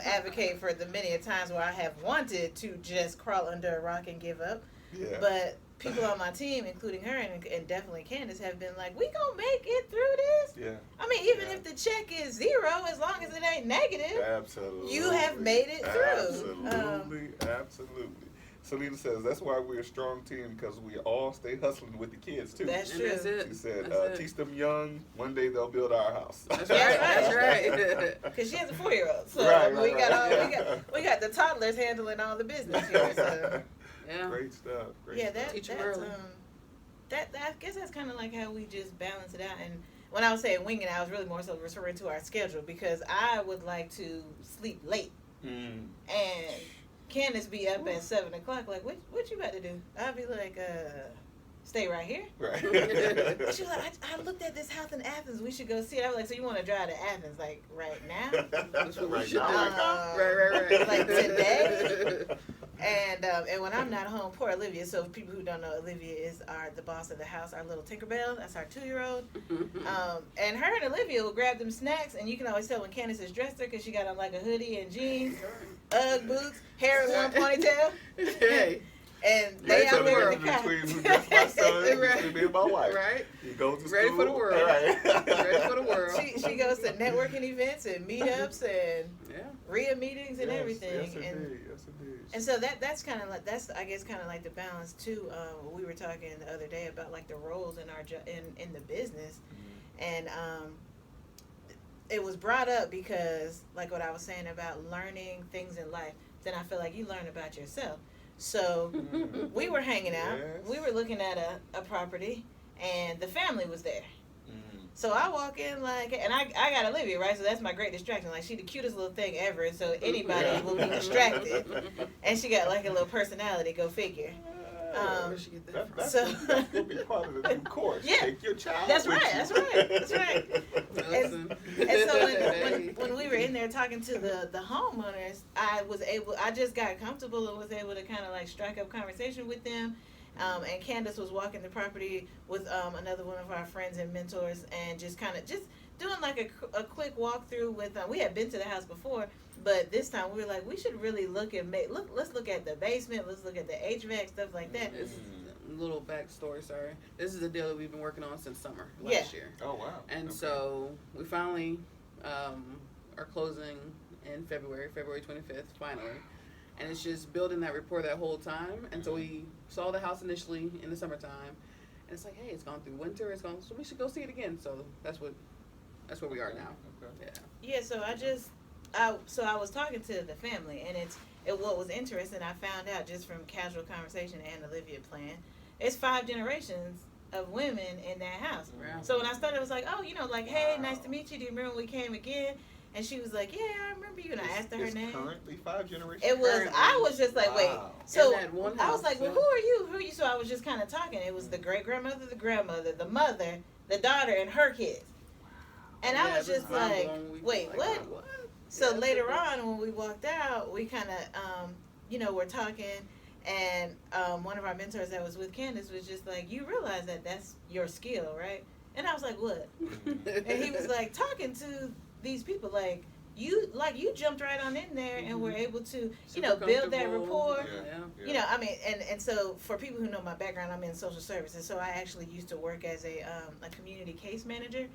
advocate for the many times where I have wanted to just crawl under a rock and give up. Yeah. But people on my team, including her and definitely Candace, have been like, we gonna make it through this. Yeah. I mean, even if the check is 0, as long as it ain't negative, Absolutely. you have made it through. Absolutely. Selena says that's why we're a strong team because we all stay hustling with the kids too. That's And true. that's it. She said, That's it. teach them young. One day they'll build our house. That's That's right. That's right. Because she has a 4-year-old, so Right, we right. got the toddlers handling all the business here. So Yeah. Great stuff. Great yeah, stuff. Teach 'em that's early. that I guess that's kind of like how we just balance it out. And when I was saying winging, I was really more so referring to our schedule because I would like to sleep late Mm. and Candace be up at 7 o'clock. Like, what you about to do? I'd be like, stay right here. Right. She was like, I looked at this house in Athens. We should go see it. I was like, so you want to drive to Athens, like, right now? That's what we Right should now, do. right now. Right. Like today? And when I'm not home, poor Olivia. So people who don't know, Olivia is the boss of the house, our little Tinkerbell. That's our 2-year-old. And her and Olivia will grab them snacks, and you can always tell when Candace is dressed her because she got on like a hoodie and jeans, Ugg boots, hair in one ponytail. Hey. And You they ain't out telling there me in the the car. between who dressed my son Right. and me and my wife. Right. He goes to Ready school. for the world. Right. Ready for the world. She goes to networking events and meetups and Yeah. RIA meetings and Yes, everything. Yes, indeed. Yes, indeed. And so that's kind of like I guess kind of like the balance too. We were talking the other day about like the roles in our in the business, and it was brought up because like what I was saying about learning things in life. Then I feel like you learn about yourself. So we were hanging out. Yes. We were looking at a property, and the family was there. Mm. So I walk in like, and I got Olivia, right? So that's my great distraction. Like, she the cutest little thing ever, and so anybody Yeah. will be distracted. And she got like a little personality, go figure. Where'd she get that from? That's So- going to be part of the new course. Yeah. Take your child That's with right, you. that's right, that's right. Listen. And so when we were in there talking to the homeowners, I just got comfortable and was able to kind of like strike up conversation with them. And Candace was walking the property with another one of our friends and mentors, and just doing like a quick walkthrough with. We had been to the house before, but this time we were like, we should really let's look at the basement, let's look at the HVAC, stuff like that. This is a little backstory, sorry. This is a deal that we've been working on since summer last year. Oh, wow. And Okay. so we finally are closing in February 25th, finally. And it's just building that rapport that whole time. And so we saw the house initially in the summertime. And it's like, hey, it's gone through winter, so we should go see it again. So that's where we are now. Okay. Yeah. Yeah, so I was talking to the family, and what was interesting, I found out just from casual conversation and Olivia playing, it's 5 generations of women in that house. Wow. So when I started, I was like, oh, like, hey, Wow. nice to meet you. Do you remember when we came again? And she was like, yeah, I remember you. And I asked her her It's name. currently 5 generations? It was. Currently. I was just like, wait. Wow. So In that one I was house, like, well, yeah. who are you? Who are you? So I was just kind of talking. It was the great grandmother, the grandmother, the mother, the daughter, and her kids. And I Yeah, was it just mind like, blowing. We wait, like, what? So Yeah, later it's on, when we walked out, we kind of, we're talking, and one of our mentors that was with Candace was just like, you realize that that's your skill, right? And I was like, what? And he was like, talking to these people, like you jumped right on in there and were able to, Super build that comfortable. rapport. Yeah. I mean, and so for people who know my background, I'm in social services, so I actually used to work as a community case manager,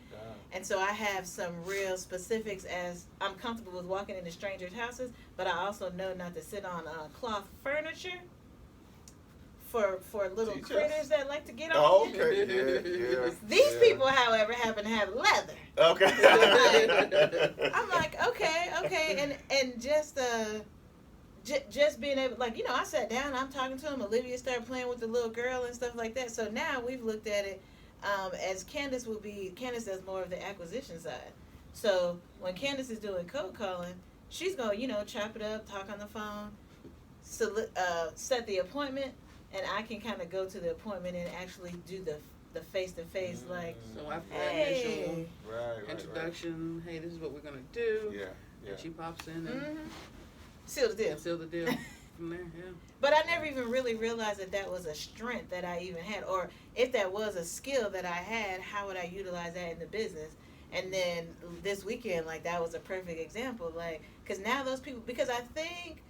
and so I have some real specifics as I'm comfortable with walking into strangers' houses, but I also know not to sit on cloth furniture for little Teach us. critters that like to get on. Oh, you. okay. Yeah. These people, however, happen to have leather. Okay. I'm like, okay, and just being able, like, I sat down, I'm talking to him, Olivia started playing with the little girl and stuff like that. So now we've looked at it as Candace does more of the acquisition side. So when Candace is doing cold calling, she's going to, chop it up, talk on the phone, set the appointment, and I can kind of go to the appointment and actually do the face-to-face, like, So after that hey. initial Right. introduction, hey, this is what we're gonna do. Yeah. Yeah. And she pops in and, Mm-hmm. Seal the deal. and seal the deal from there. Yeah. But I never even really realized that was a strength that I even had, or if that was a skill that I had, how would I utilize that in the business? And then this weekend, like, that was a perfect example, like, because now those people, because I think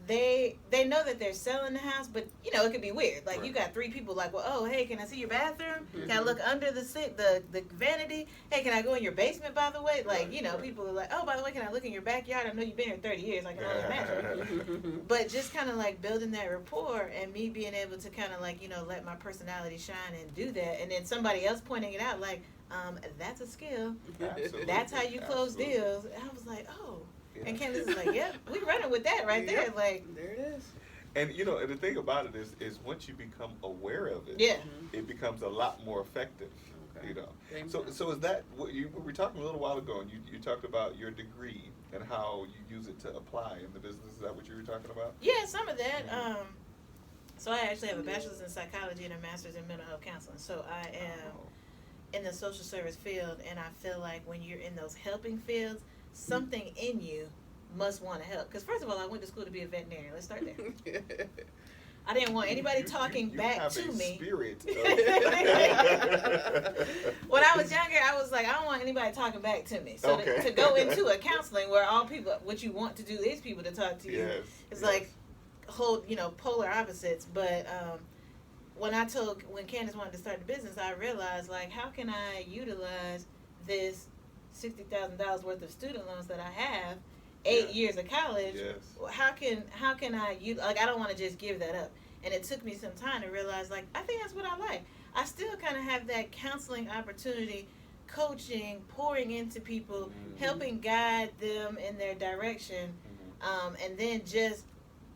they know that they're selling the house, but you know it could be weird. Like you got 3 people like, well, oh hey, can I see your bathroom? Can I look under the sink, the vanity? Hey, can I go in your basement? By the way, like you know, people are like, oh, by the way, can I look in your backyard? I know you've been here 30 years. I can only imagine. But just kind of like building that rapport and me being able to kind of like you know let my personality shine and do that, and then somebody else pointing it out like, that's a skill. Absolutely. That's how you close deals. And I was like, oh. And Candace is like, yep, we running with that right there. Like, there it is. And you know, and the thing about it is once you become aware of it, it becomes a lot more effective. Okay. You know, so is that what we were talking a little while ago, and you talked about your degree and how you use it to apply in the business. Is that what you were talking about? Yeah, some of that. So I actually have a bachelor's in psychology and a master's in mental health counseling. So I am in the social service field, and I feel like when you're in those helping fields, something in you must want to help. Because first of all, I went to school to be a veterinarian. Let's start there. I didn't want anybody talking back to me. Spirit. When I was younger, I was like, I don't want anybody talking back to me. So to go into a counseling where all people, what you want to do is people to talk to you. It's like hold, you know, polar opposites. But when Candace wanted to start the business, I realized like, how can I utilize this $60,000 worth of student loans that I have, 8 years of college? How can I like? I don't want to just give that up. And it took me some time to realize like I think that's what I like. I still kind of have that counseling opportunity, coaching, pouring into people, helping guide them in their direction, and then just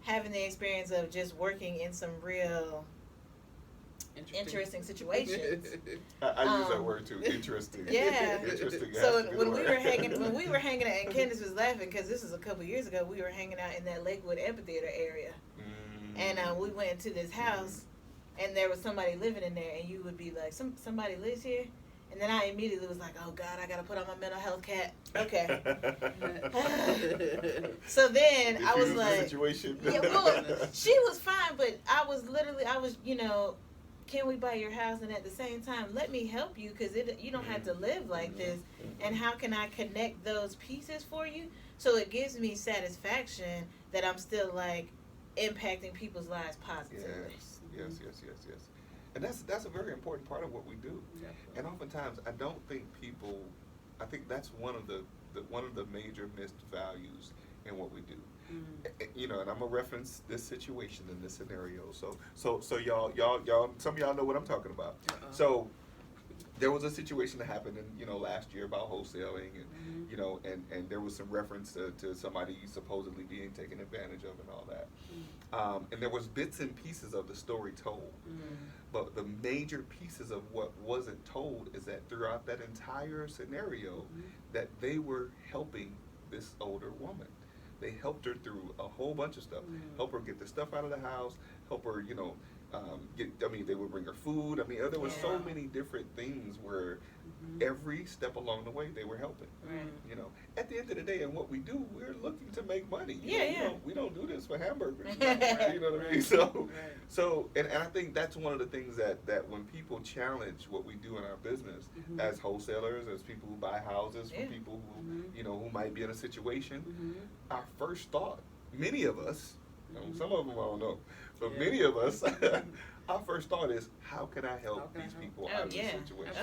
having the experience of just working in some real interesting situations. I use that word too. Interesting. Yeah. Interesting. So when we were hanging out, and Candace was laughing because this was a couple years ago. We were hanging out in that Lakewood amphitheater area, and we went into this house, and there was somebody living in there, and you would be like, somebody lives here. And then I immediately was like, oh God, I gotta put on my mental health cap. Okay. So then I was like, situation. Yeah, well, she was fine, but I was, you know, can we buy your house? And at the same time, let me help you because you don't have to live like this. And how can I connect those pieces for you? So it gives me satisfaction that I'm still like impacting people's lives positively. Yes. And that's a very important part of what we do. And oftentimes, I don't think I think that's one of the major missed values in what we do. You know, and I'm gonna reference this situation in this scenario. So y'all, some of y'all know what I'm talking about. So there was a situation that happened last year about wholesaling, and and there was some reference to somebody supposedly being taken advantage of and all that. And there was bits and pieces of the story told, but the major pieces of what wasn't told is that throughout that entire scenario, that they were helping this older woman. They helped her through a whole bunch of stuff. Help her get the stuff out of the house. Help her, they would bring her food. There were so many different things where every step along the way they were helping. At the end of the day, and what we do, we're looking to make money. We don't do this for hamburgers. You know what I mean? So, and I think that's one of the things that when people challenge what we do in our business as wholesalers, as people who buy houses, for people who, who might be in a situation, our first thought, many of us, some of them I don't know, but many of us, our first thought is, how can I help these people out of this situation?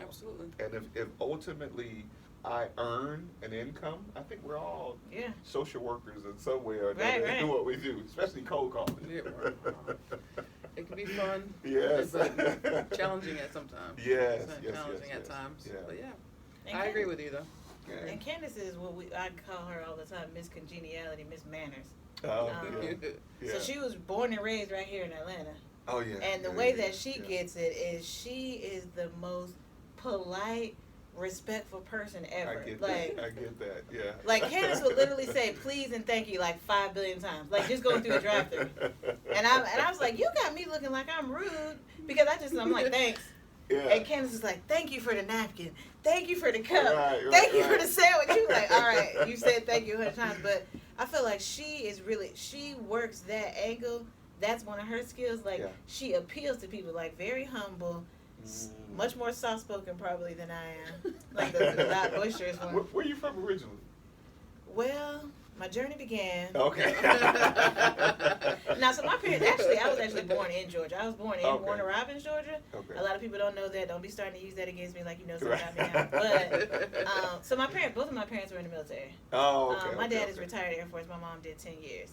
Absolutely. And if ultimately I earn an income, I think we're all social workers in some way or another in what we do, especially cold calling. It can be fun. Yes. But challenging at sometimes. Challenging at times. But I agree with you though. And Candace is what I call her all the time, Miss Congeniality, Miss Manners. So she was born and raised right here in Atlanta. Oh yeah. And the way that she gets it is she is the most polite, respectful person ever. I get that. Yeah. Like Candace would literally say please and thank you like 5 billion times, like just going through the drive-thru. And I was like, you got me looking like I'm rude because I'm like, thanks. And Candace was like, thank you for the napkin, thank you for the cup, thank you for the sandwich. You like, all right, you said thank you 100 times, but I feel like she works that angle. That's one of her skills. Like she appeals to people, like very humble, much more soft-spoken probably than I am. Like the loud boisterous one. Where are you from originally? Well, My journey began. Okay. Now, so my parents, I was actually born in Georgia. I was born in Warner Robins, Georgia. Okay. A lot of people don't know that. Don't be starting to use that against me like you know something Right. about me now. But, so both of my parents were in the military. Oh, okay. My dad is retired Air Force. My mom did 10 years.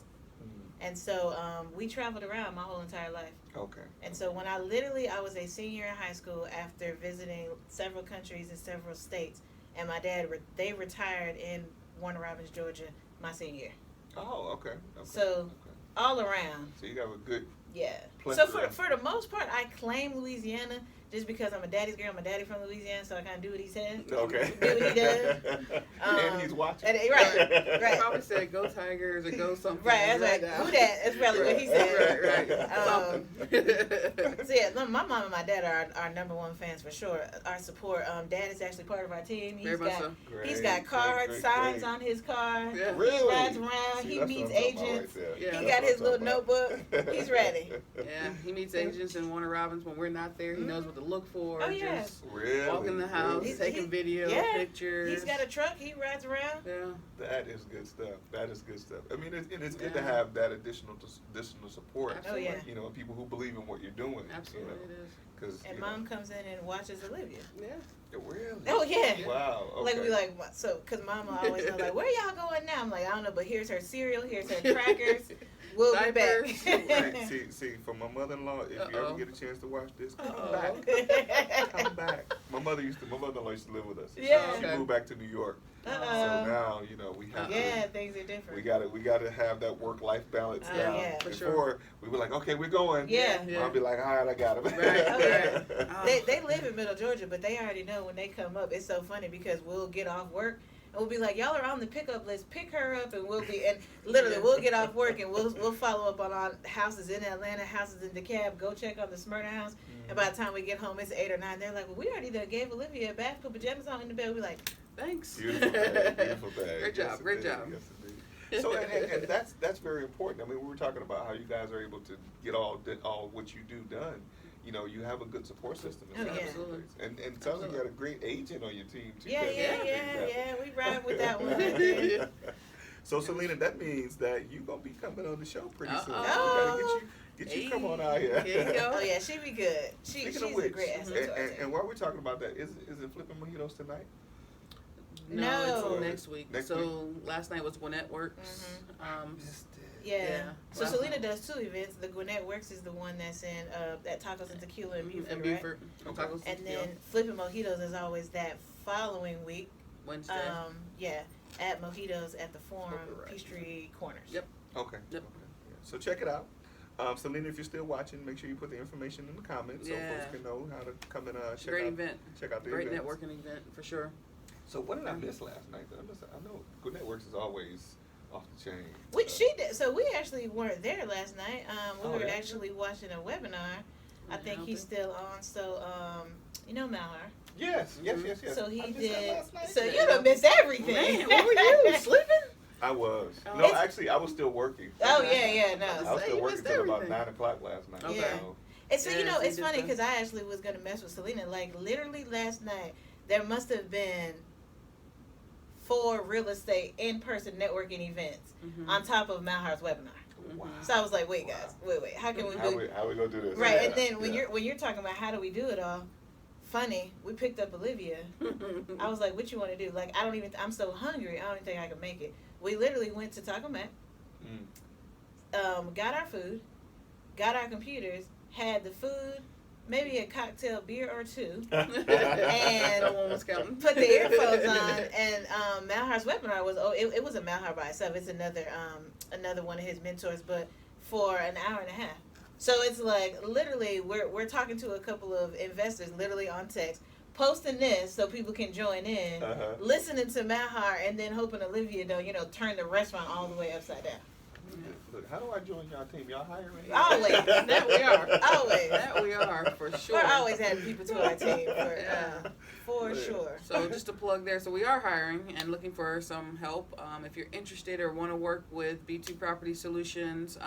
And so we traveled around my whole entire life. Okay. And so when I was a senior in high school after visiting several countries and several states. And my dad, they retired in Warner Robins, Georgia, my senior year. Oh, okay. So all around. So you got a good. Yeah. plethora. So for the most part, I claim Louisiana just because I'm a daddy's girl. My daddy from Louisiana, so I kind of do what he says. Okay. Do what he does. And he's watching. Right. Probably said go Tigers or go something. Right. That's right. Who that? That's probably what he said. Something. So yeah, my mom and my dad are our number one fans for sure. Our support. Dad is actually part of our team. He's got Carhartt signs on his car. Yeah. Really? He rides around. He meets agents. He got his little notebook. He's ready. Yeah, he meets agents in Warner Robins when we're not there. He knows what to look for. Oh, yeah. Just Really? walk in the house, He's- taking video, pictures. He's got a truck. He rides around. Yeah. That is good stuff. I mean, it's good to have that additional support. Absolutely. Oh, yeah. You know, people who believe in what you're doing. Absolutely, You know, it is. 'cause, And you mom comes in and watches Olivia. Yeah. Really? Oh yeah. Wow. Okay. Like we like so, cause mama always knows like where y'all going now. I'm like I don't know, but here's her cereal, here's her crackers. We'll be back. Diapers. Right. See, for my mother-in-law, if you ever get a chance to watch this, come back. Come back. My mother-in-law used to live with us. Yeah. She moved back to New York. So now, you know, we have Yeah, things are different. we gotta have that work-life balance now. Yeah. For Before sure. we were like, okay, we're going. Yeah. Yeah. I'll be like, all right, I got him. Right. Okay. They live in Middle Georgia, but they already know when they come up. It's so funny because we'll get off work and we'll be like, y'all are on the pickup list. Pick her up, and we'll get off work and we'll follow up on our houses in Atlanta, houses in DeKalb. Go check on the Smyrna house. And by the time we get home, it's 8 or 9. They're like, well, we already done gave Olivia a bath, put pajamas on in the bed. We're like, Thanks. Beautiful bag. Great job. Great job. Yes, indeed. So and that's very important. I mean, we were talking about how you guys are able to get all what you do done. You know, you have a good support system. Oh, yeah. Absolutely. And it sounds like you got a great agent on your team too. yeah. We ride with that one. Yeah. So Selena, that means that you're gonna be coming on the show pretty soon. Uh-oh. We gotta get you come on out here. Here you go. Oh yeah, she be good. She's Speaking of a which, great asset to our team. and while we're talking about that, is it flipping mojitos tonight? No, No. it's next week. Next So last night was Gwinnett Works. Missed it. Yeah. So Last Selena night. does 2 events. The Gwinnett Works is the one that's in that Tacos and Tequila in Buford, And right? Buford. Okay. Tacos And then Flipping Mojitos is always that following week. Wednesday. At Mojitos at the Forum, Right. Peachtree Corners. Yep. Okay. Yep. Okay. Yeah. So check it out. Selena, if you're still watching, make sure you put the information in the comments so Yeah. folks can know how to come and Great event. check out the Great events. networking event for sure. So what did I miss last night? I know Good Networks is always off the chain. She did. So we actually weren't there last night. We Oh, were yeah? actually watching a webinar. I think Yeah, he's still on. So you know Malhar. Yes. So he I missed that did. last night. So you done missed everything. Man, where were you? Sleeping? I was. Oh. No, actually, I was still working. Oh yeah, I no. was Say still you working missed till about everything. 9:00 last night. Okay. So, And so Yeah, so it's you funny did because I actually was gonna mess with Selena. Like literally last night, there must have been 4 real estate in-person networking events on top of Malhar's webinar. wow. So I was like, wait guys, wait, how can we How do we gonna do this? right? Yeah, And then when yeah. you're talking about how do we do it all, funny, we picked up Olivia. I was like, what you want to do? Like I'm so hungry, I don't even think I can make it. We literally went to Taco Mat, got our food, got our computers, had the food, maybe a cocktail beer or 2, and No one was counting. put the earphones on. And Malhar's webinar was it wasn't Malhar by itself. It's another one of his mentors, but for an hour and a half. So it's like literally we're talking to a couple of investors literally on text, posting this so people can join in, listening to Malhar, and then hoping Olivia don't turn the restaurant all the way upside down. Look, how do I join y'all team? Y'all hiring? Always. That we are. Always. That we are for sure. We're always adding people to our team for sure. So just to plug there, so we are hiring and looking for some help. If you're interested or want to work with B2 Property Solutions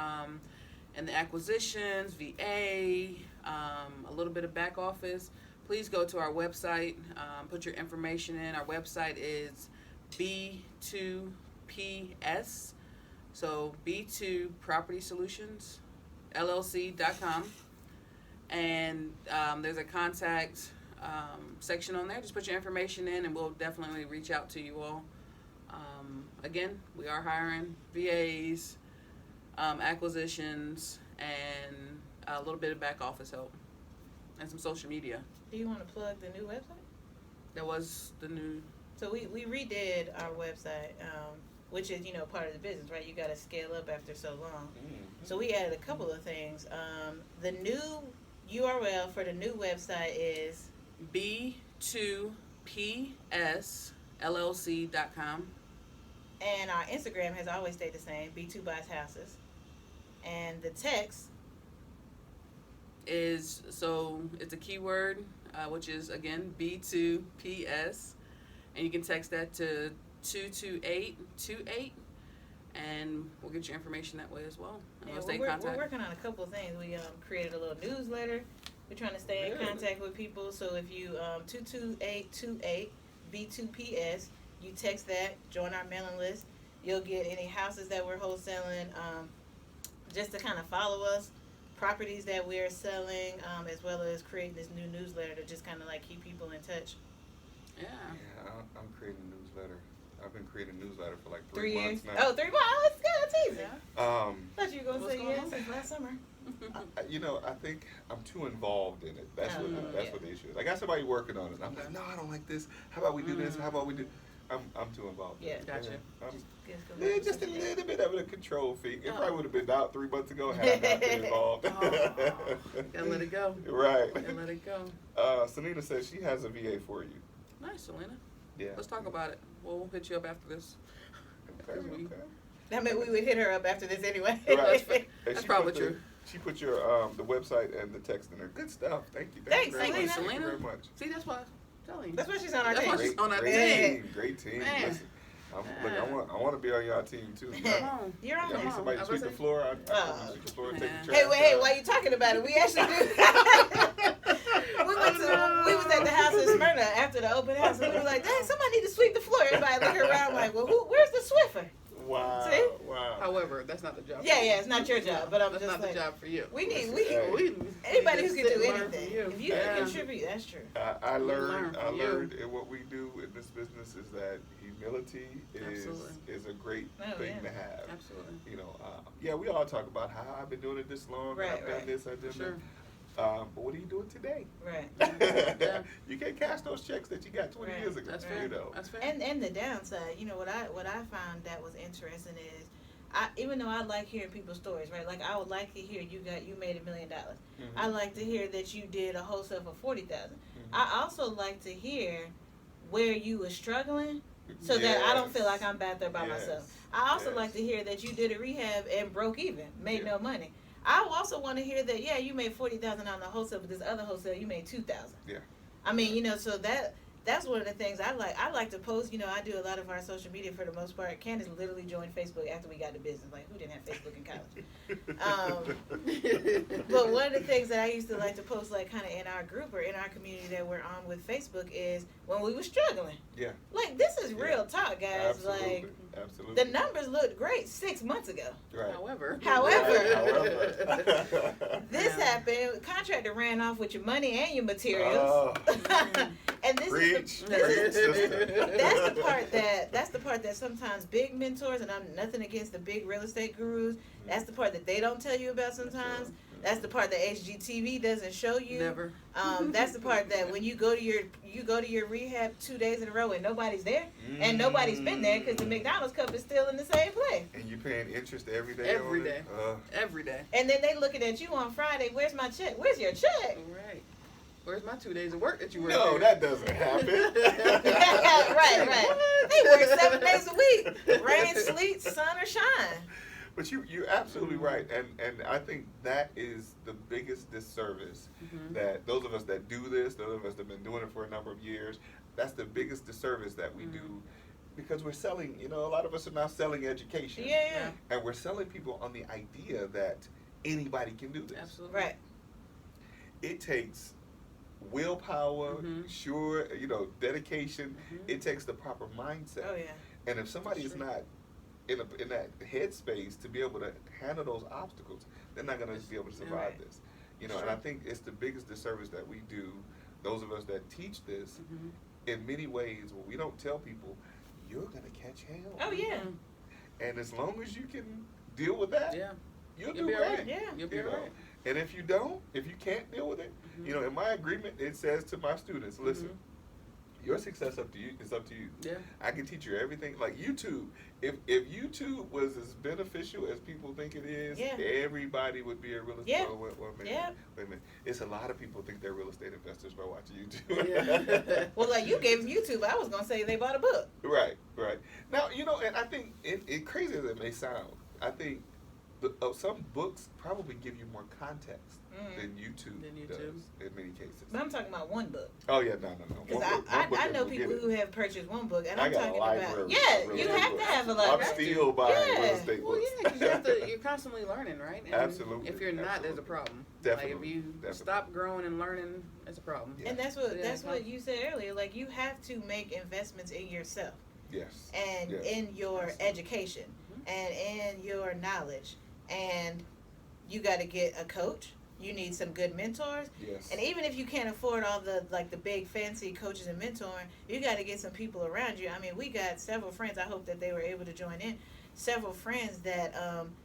and the acquisitions, VA, a little bit of back office, please go to our website, put your information in. Our website is B2 B2PS. So B2 Property Solutions, LLC.com. And there's a contact section on there. Just put your information in and we'll definitely reach out to you all. Again, we are hiring VAs, acquisitions, and a little bit of back office help and some social media. Do you want to plug the new website? That was the new. So we redid our website, which is, part of the business, right? You got to scale up after so long. Mm-hmm. So we added a couple of things. The new URL for the new website is B2PSLLC.com. And our Instagram has always stayed the same, B2 Buys Houses. And the text is, so it's a keyword, which is, again, B2PS. And you can text that to 22828, and we'll get your information that way as well. And we'll stay in contact. We're working on a couple of things. We created a little newsletter. We're trying to stay in contact with people. So if you 22828 B2PS, you text that, join our mailing list. You'll get any houses that we're wholesaling, just to kind of follow us, properties that we're selling, as well as creating this new newsletter to just kind of like keep people in touch. Yeah. Yeah, I'm creating a newsletter. I've been creating a newsletter for like 3 3 years. months now. Oh, 3 months. Oh, that's good. That's easy. Yeah. Thought you were gonna What's say going yes on? since last summer. I think I'm too involved in it. That's what the issue is. I got somebody working on it. I'm like, no, I don't like this. How about we do this? How about we do? I'm too involved. Yeah. Gotcha. Just a little bit of a control freak. It probably would have been out 3 months ago had I not been involved. Gotta let it go. Right. Gotta let it go. Selena says she has a VA for you. Nice, Selena. Yeah. Let's talk about it. We'll hit you up after this. Okay. I mean, we would hit her up after this anyway. Right. That's probably true. She put your the website and the text in there. Good stuff. Thank you. Thanks, very much. Selena. Thank you very much. See, that's why I'm telling you. That's why she's on our That's why team. she's on our Great team. Great team. Man. Listen, look, I want to be on your team too. Come on. You're on Y'all there. need somebody to sweep the floor. I sweep the floor and take the trash. Hey, wait, hey, while you talking about it, we actually do. we was at the house in Smyrna after the open house, and we were like, dang, somebody need to sweep the floor. Everybody looking around like, well, where's the Swiffer? Wow. See? Wow. However, that's not the job. Yeah, it's not your job, but I'm That's just not like, the job for you. we need just anybody who can sit do and learn from anything. you. If you Yeah. can contribute, that's true. I learned from you. in what we do in this business is that humility is a great thing to have. Absolutely. We all talk about how I've been doing it this long, and I've done this, I've done Sure. that. But what are you doing today? Right. Yeah. You can't cash those checks that you got 20 Right. years ago. That's fair. That's fair. And the downside, what I found that was interesting is, even though I like hearing people's stories, right? Like I would like to hear you made $1 million. Mm-hmm. I like to hear that you did a wholesale for $40,000. I also like to hear where you were struggling, so that I don't feel like I'm back there by myself. I also like to hear that you did a rehab and broke even, made no money. I also want to hear that you made $40,000 on the wholesale, but this other wholesale you made $2,000. Yeah. I mean, so that's one of the things I like. I like to post. I do a lot of our social media for the most part. Candace literally joined Facebook after we got the business. Like, who didn't have Facebook in college? But one of the things that I used to like to post, like kind of in our group or in our community that we're on with Facebook, is when we were struggling. Yeah. Like, this is real talk, guys. Absolutely. Like, Absolutely. the numbers looked great 6 months ago. Right. However. This happened. Contractor ran off with your money and your materials. Oh. And this Preach. is sister. that's the part that sometimes big mentors, and I'm nothing against the big real estate gurus, that's the part that they don't tell you about sometimes. That's the part that HGTV doesn't show you. Never. That's the part that when you go to your rehab 2 days in a row and nobody's there, and nobody's been there because the McDonald's cup is still in the same place. And you paying interest every day. Every on day. it? Every day. And then they looking at you on Friday. Where's my check? Where's your check? Right. Where's my 2 days of work that you work? No, that doesn't happen. right. They work 7 days a week. Rain, sleet, sun, or shine. But you're absolutely right, and I think that is the biggest disservice that those of us that do this, those of us that have been doing it for a number of years, that's the biggest disservice that we do, because we're selling. A lot of us are now selling education, and we're selling people on the idea that anybody can do this. Absolutely. Right. It takes willpower, dedication. It takes the proper mindset. Oh yeah. And if somebody is not in that headspace to be able to handle those obstacles, they're not going to be able to survive Right. this. You know, and I think it's the biggest disservice that we do, those of us that teach this, in many ways, when we don't tell people, you're going to catch hell. Oh yeah. And as long as you can deal with that, Yeah. you'll You'll do be all great. right. Yeah. You'll be You all know? right. And if you can't deal with it, you know, in my agreement, it says to my students, listen, your success is up to you. Yeah. I can teach you everything. Like YouTube, if YouTube was as beneficial as people think it is, Yeah. everybody would be a real estate. Yeah. Wait a Yeah. minute. It's a lot of people think they're real estate investors by watching YouTube. Yeah. Well, like you gave them YouTube, I was gonna say they bought a book. Right. Now, you know, and I think it crazy as it may sound, I think some books probably give you more context than YouTube does in many cases. But I'm talking about one book. Oh yeah, no. Because One book I know will people get it. who have purchased one book, and I I'm got a talking library about of real you estate have to books. have a I'm library. still buying Yeah. real estate Well, books. yeah, because you're constantly learning, right? And Absolutely. If you're not, there's a Absolutely. problem. Definitely. Like if you Definitely. stop growing and learning, it's a problem. Yeah. And that's Yeah. what you said earlier. Like you have to make investments in yourself Yes. and Yes. in your education and in your knowledge, and you got to get a coach. You need some good mentors. Yes. And even if you can't afford all the big fancy coaches and mentoring, you got to get some people around you. I mean, we got several friends. I hope that they were able to join in. Several friends that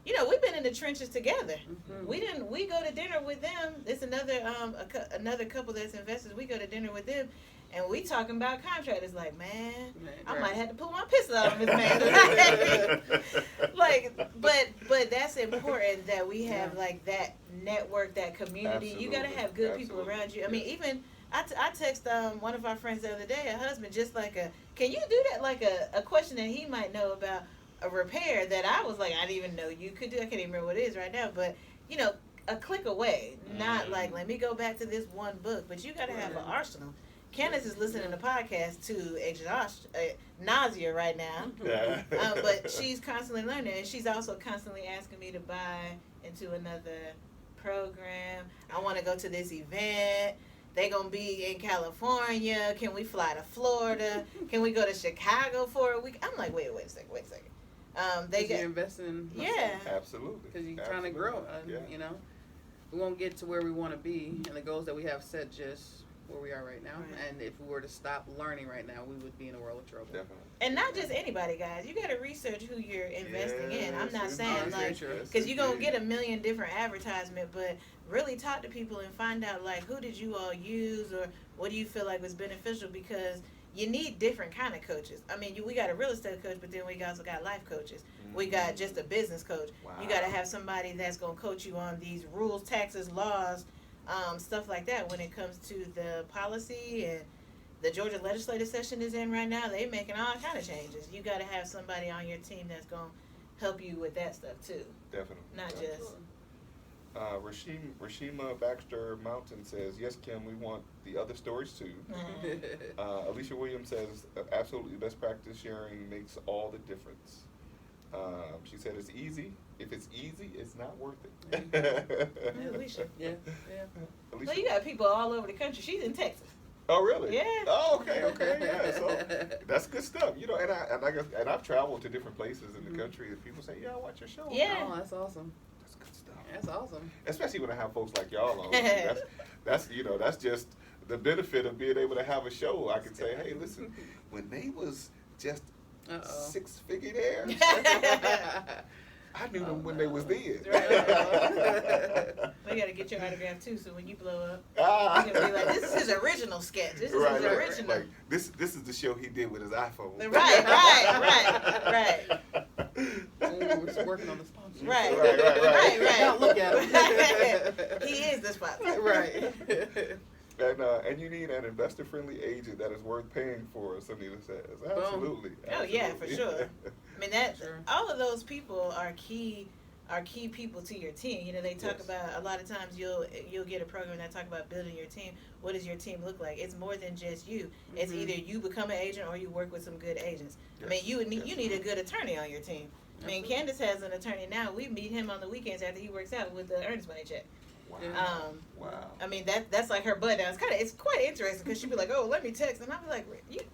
we've been in the trenches together. We go to dinner with them. It's another couple that's investors. We go to dinner with them, and we talking about contract. It's like, man, I might have to pull my pistol out on this man. But that's important that we have like that network, that community. You got to have good people around you. I mean, even I text one of our friends the other day, a husband, just like can you do that? Like a question that he might know about a repair that I was like, I didn't even know you could do. I can't even remember what it is right now, but a click away. Not like, let me go back to this one book, but you got to have an arsenal. Candace is listening to podcasts to nausea right now, but she's constantly learning, and she's also constantly asking me to buy into another program. I want to go to this event. They're going to be in California. Can we fly to Florida? Can we go to Chicago for a week? I'm like, wait a second. You're investing in Absolutely. Because you're trying to grow. You know, we won't get to where we want to be, and the goals that we have set just where we are right now. Right. And if we were to stop learning right now, we would be in a world of trouble. Definitely. And not just anybody, guys. You got to research who you're investing in. I'm not saying because you're going to get a million different advertisements, but really talk to people and find out like who did you all use or what do you feel like was beneficial, because you need different kind of coaches. I mean, we got a real estate coach, but then we also got life coaches. We got just a business coach. Wow. You got to have somebody that's going to coach you on these rules, taxes, laws, stuff like that when it comes to the policy. And the Georgia legislative session is in right now. They're making all kind of changes. You got to have somebody on your team that's going to help you with that stuff too. Definitely. Not just. Rashima Baxter Mountain says, yes, Kim, we want the other stories too. Alicia Williams says, absolutely, best practice sharing makes all the difference. She said it's easy. If it's easy, it's not worth it. Alicia. Yeah. Alicia. So you got people all over the country. She's in Texas. Oh, really? Yeah. Oh, okay, yeah. So that's good stuff, you know. And I've traveled to different places in the country, and people say, "Yeah, I watch your show." Yeah. Oh, that's awesome. That's good stuff. That's awesome. Especially when I have folks like y'all on. That's just the benefit of being able to have a show. I can say, "Hey, listen, when they was just 6-figure there, I knew them when they was there." We got to get your autograph too, so when you blow up, you're gonna be like, "This is his original sketch. This is his original." Like, this is the show he did with his iPhone. Right. We're working on the sponsor. Right. Don't look at him. He is the sponsor. Right. And you need an investor-friendly agent that is worth paying for, Sunita says. Absolutely. Oh yeah, for sure. I mean all of those people are key people to your team. You know, they talk about a lot of times you'll get a program that talk about building your team. What does your team look like? It's more than just you. It's either you become an agent or you work with some good agents. Yes. I mean, you need a good attorney on your team. I mean, Candace has an attorney now. We meet him on the weekends after he works out with the earnest money check. Wow. Wow. I mean that's like her butt now. It's quite interesting because she'd be like, "Oh, let me text," and I'd be like,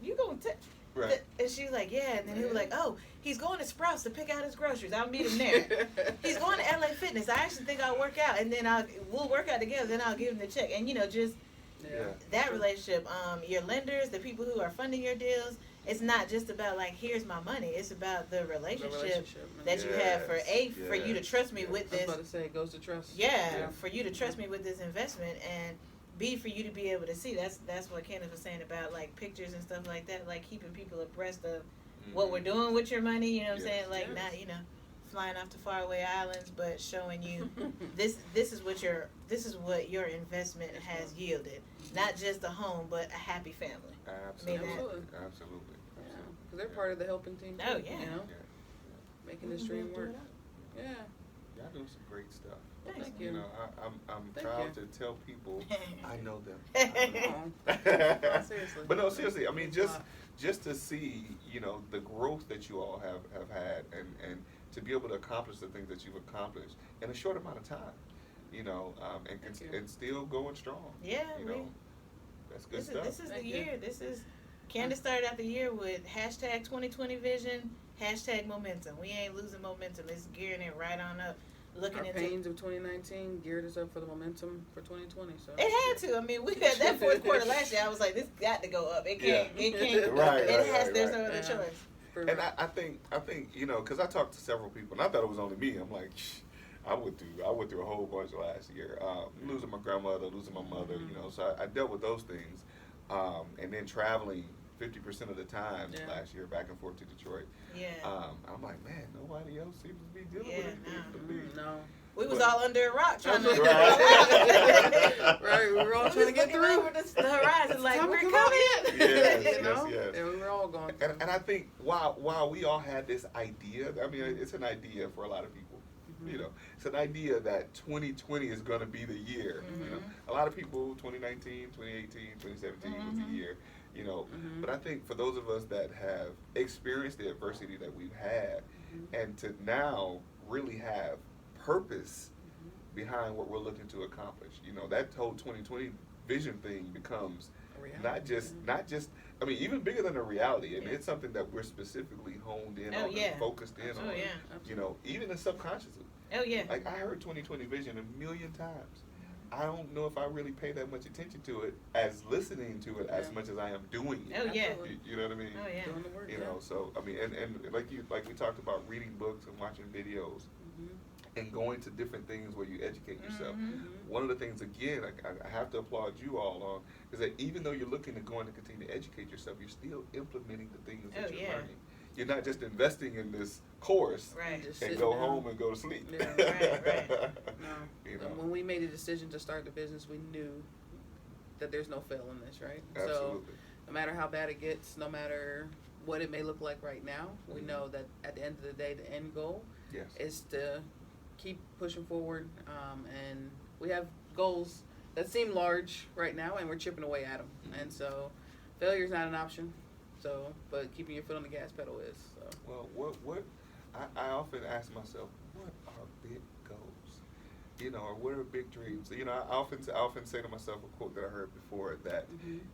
"You gonna text?" Right. And she was like, yeah. And then he was like, oh, he's going to Sprouts to pick out his groceries. I'll meet him there. He's going to LA Fitness. I actually think I'll work out, and then we'll work out together. Then I'll give him the check. And just that relationship. Your lenders, the people who are funding your deals. It's not just about like, here's my money. It's about the relationship that you have for you to trust me with this. I was about to say, it goes to trust. Yeah, for you to trust me with this investment, and B, for you to be able to see. That's what Candace was saying about like pictures and stuff like that, like keeping people abreast of what we're doing with your money. You know what I'm saying? Like not flying off to faraway islands, but showing you this is what your investment has yielded. Not just a home, but a happy family. Absolutely. Absolutely. Because they're part of the helping team. Oh, too, making this dream work. Yeah. Y'all doing some great stuff. Thank you. You know, I'm proud to tell people I know them. Seriously. But no, seriously. I mean, just to see, the growth that you all have had, and to be able to accomplish the things that you've accomplished in a short amount of time, and still going strong. Yeah. That's good stuff. This is the year. Candace started out the year with hashtag 2020 vision, hashtag momentum. We ain't losing momentum. It's gearing it right on up. Our pains of 2019 geared us up for the momentum for 2020. So it had to. I mean, we had that fourth quarter last year. I was like, this got to go up. It can't. Right. There's no other choice. And I think because I talked to several people, and I thought it was only me. I'm like, I went through a whole bunch last year. Losing my grandmother, losing my mother. So I dealt with those things, and then traveling 50% of the time last year back and forth to Detroit. Yeah. I'm like, man, nobody else seems to be dealing with it. No. We was all under a rock trying to. Right, we were all trying to get through. Over the horizon, like we're coming. Yes. And we were all going. And I think while we all had this idea, I mean, it's an idea for a lot of people. It's an idea that 2020 is going to be the year. A lot of people, 2019, 2018, 2017 was the year. But I think for those of us that have experienced the adversity that we've had, and to now really have purpose behind what we're looking to accomplish, that whole 2020 vision thing becomes not just. I mean, even bigger than a reality, and it's something that we're specifically honed in on and focused in on. Even subconsciously. Oh yeah. Like I heard 2020 vision a million times. I don't know if I really pay that much attention to it as listening to it as much as I am doing it. Oh yeah. You know what I mean? Oh yeah. Doing the work, So I mean, and like we talked about reading books and watching videos. And going to different things where you educate yourself. One of the things, again, I have to applaud you all on, is that even though you're looking to go on to continue to educate yourself, you're still implementing the things that you're learning. You're not just investing in this course and go home and go to sleep. Yeah, right. No. When we made a decision to start the business, we knew that there's no fail in this, right? Absolutely. So no matter how bad it gets, no matter what it may look like right now, we know that at the end of the day, the end goal is to keep pushing forward, and we have goals that seem large right now, and we're chipping away at them. And so, failure is not an option. So, but keeping your foot on the gas pedal is. So. Well, what I often ask myself, what are big goals? Or what are big dreams? I often say to myself a quote that I heard before that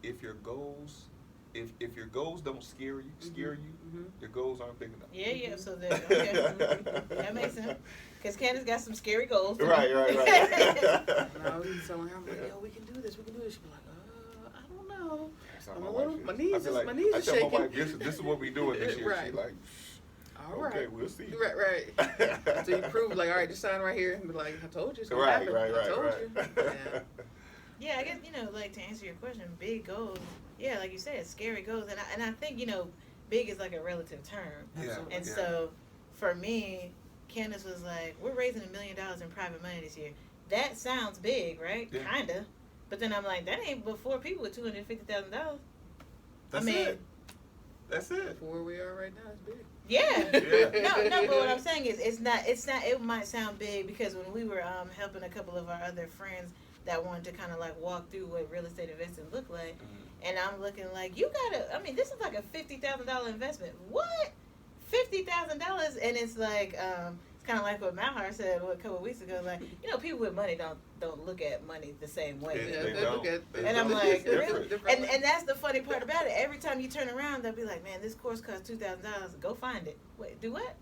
if your goals. If your goals don't scare you, your goals aren't big enough. Yeah. So that makes sense. Because Candace got some scary goals. Right. And I was telling her, I'm like, yo, we can do this. She'd be like, I don't know. My knees are shaking. I tell my wife, this is what we doing this year. Right. She's like, all right. Okay, we'll see. Right. So you prove, like, all right, just sign right here. And be like, I told you it's going to happen. I told you. Yeah, I guess, like to answer your question, big goals, like you said, scary goals. And I think, big is like a relative term. Absolutely. And so for me, Candace was like, we're raising $1 million in private money this year. That sounds big, right? Yeah. Kinda. But then I'm like, that ain't but 4 people with $250,000. That's it. For where we are right now, it's big. Yeah. No, but what I'm saying is it's not, it might sound big because when we were helping a couple of our other friends that wanted to kind of like walk through what real estate investing looked like, and I'm looking like, this is like a $50,000 investment. What? $50,000? And it's like, it's kind of like what Malhar said a couple of weeks ago. Like, people with money don't look at money the same way. They look at and I'm like, really? different. And that's the funny part about it. Every time you turn around, they'll be like, man, this course costs $2,000. Go find it. Wait, do what?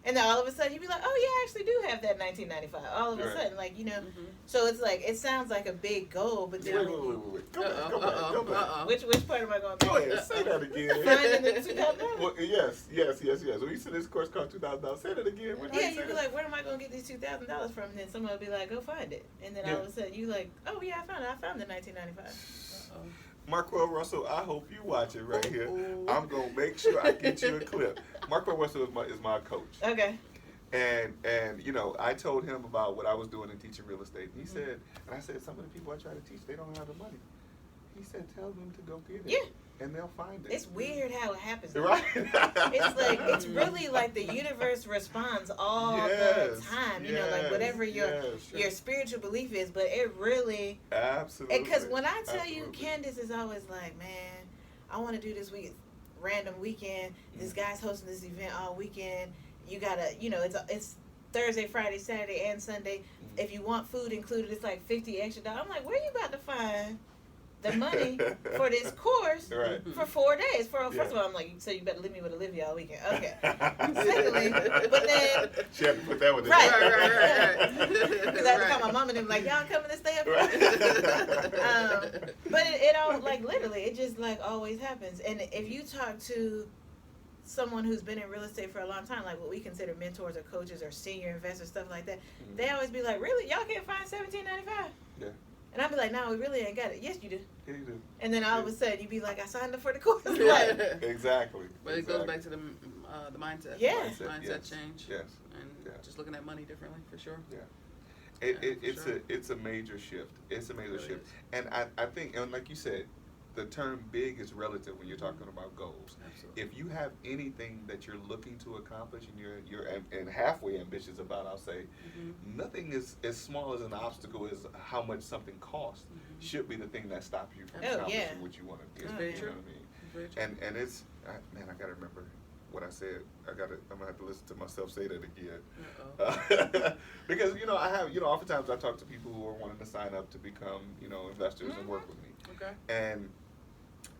And then all of a sudden you'd be like, oh yeah, I actually do have that $19.95. All of a sudden, like, so it's like, it sounds like a big goal, but then Wait. Go back. Which part am I going to Go ahead, say that again. Finding the $2,000? Well, yes. When you said this course cost $2,000, say that again. Yeah, you'd be like, where am I going to get these $2,000 from? And then somebody would be like, go find it. And then all of a sudden you like, oh yeah, I found it. I found the $19.95. Marquel Russell, I hope you watch it right here. I'm going to make sure I get you a clip. Marquel Russell is my coach. Okay. And I told him about what I was doing in teaching real estate. And he said, and I said, some of the people I try to teach, they don't have the money. He said, tell them to go get it. Yeah. And they'll find it. It's weird how it happens. Right? It's like, it's really like the universe responds all the time. Like whatever your spiritual belief is, but it really. Absolutely. Because when I tell you, Candace is always like, man, I want to do this random weekend. This guy's hosting this event all weekend. You gotta, it's Thursday, Friday, Saturday, and Sunday. If you want food included, it's like $50 extra. I'm like, where are you about to find the money for this course for 4 days? First of all, I'm like, so you better leave me with Olivia all weekend. Okay. Secondly, but then she had to put that with it. Right. Because I had to call my mom and them like, y'all coming to stay up here? But it all, like, literally, it just like always happens. And if you talk to someone who's been in real estate for a long time, like what we consider mentors or coaches or senior investors, stuff like that, they always be like, really, y'all can't find $17.95? Yeah. And I'd be like, no, we really ain't got it. Yes, you do. Yeah, you do. And then all of a sudden, you'd be like, I signed up for the course. Exactly. But it goes back to the mindset. Yeah. Mindset change. Yes. And just looking at money differently, for sure. Yeah. It's a major shift. It's a major shift. And I think, and like you said, the term big is relative when you're talking about goals. Absolutely. If you have anything that you're looking to accomplish and you're halfway ambitious about, I'll say, nothing is as small as an obstacle as how much something costs should be the thing that stops you from accomplishing what you want to do. Very You true. know what I mean? And it's, man, I gotta remember what I said. I'm gonna have to listen to myself say that again. Because I have oftentimes I talk to people who are wanting to sign up to become investors and work with me. Okay. And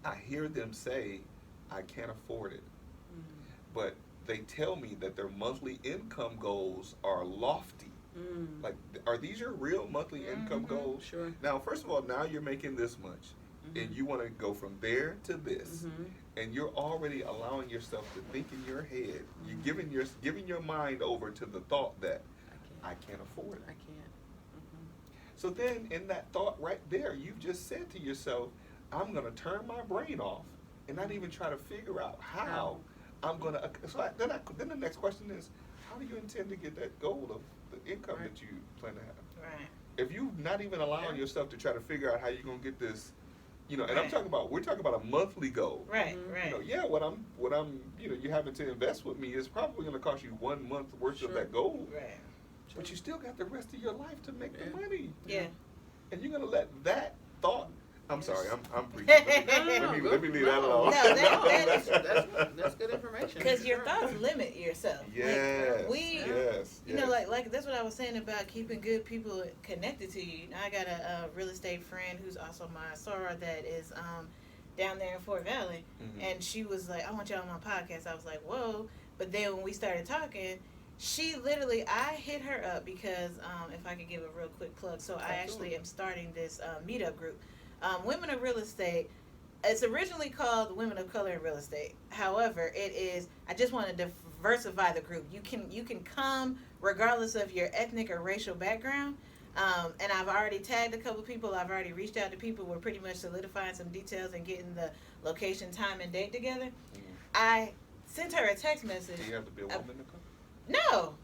I hear them say, I can't afford it. But they tell me that their monthly income goals are lofty. Like, are these your real monthly income goals? Sure. Now, first of all, now you're making this much. And you want to go from there to this. And you're already allowing yourself to think in your head. You're giving your mind over to the thought that I can't afford it. I can't. So then in that thought right there, you've just said to yourself, I'm going to turn my brain off and not even try to figure out how I'm going to. So then the next question is, how do you intend to get that goal of the income that you plan to have? Right. If you're not even allowing yourself to try to figure out how you're going to get this, and we're talking about a monthly goal. Right. What I'm you having to invest with me is probably going to cost you 1 month worth of that goal. Right. But you still got the rest of your life to make the money. Yeah. And you're gonna let that thought. I'm sorry, I'm preaching. Let me leave that alone. No, that's good information. Because your thoughts limit yourself. Yes. Like, like that's what I was saying about keeping good people connected to you. I got a real estate friend who's also my soror that is down there in Fort Valley, and she was like, I want you on my podcast. I was like, whoa. But then when we started talking, she literally, I hit her up because, if I could give a real quick plug, so I actually am starting this meetup group, Women of Real Estate. It's originally called Women of Color in Real Estate. However, it is, I just want to diversify the group. You can come regardless of your ethnic or racial background. And I've already tagged a couple people. I've already reached out to people. We're pretty much solidifying some details and getting the location, time, and date together. I sent her a text message. Do you have to be a woman to come? No.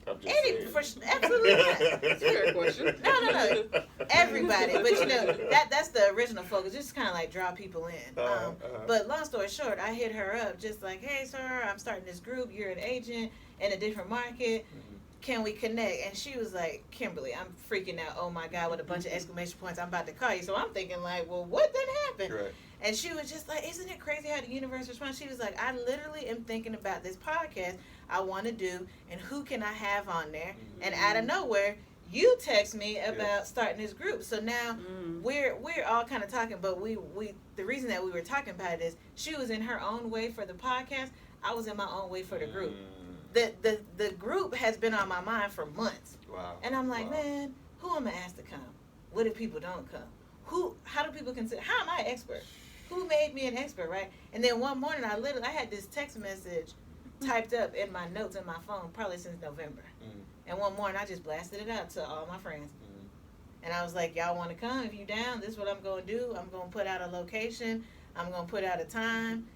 I'm just Absolutely not. That's a fair question. No. Everybody. But that's the original focus. Just kind of like draw people in. But long story short, I hit her up just like, hey, sir, I'm starting this group. You're an agent in a different market. Can we connect? And she was like, Kimberly, I'm freaking out. Oh my God, with a bunch of exclamation points. I'm about to call you. So I'm thinking like, well, what then happened? Right. And she was just like, isn't it crazy how the universe responds? She was like, I literally am thinking about this podcast I want to do, and who can I have on there? Mm-hmm. And out of nowhere, you text me about starting this group. So now we're all kind of talking, but we the reason that we were talking about it is she was in her own way for the podcast. I was in my own way for the group. The group has been on my mind for months. Wow. And I'm like, man, who am I asked to come? What if people don't come? How do people consider? How am I an expert? Who made me an expert, right? And then one morning, I had this text message typed up in my notes in my phone, probably since November. And one morning, I just blasted it out to all my friends. And I was like, y'all want to come? If you down, this is what I'm going to do. I'm going to put out a location. I'm going to put out a time.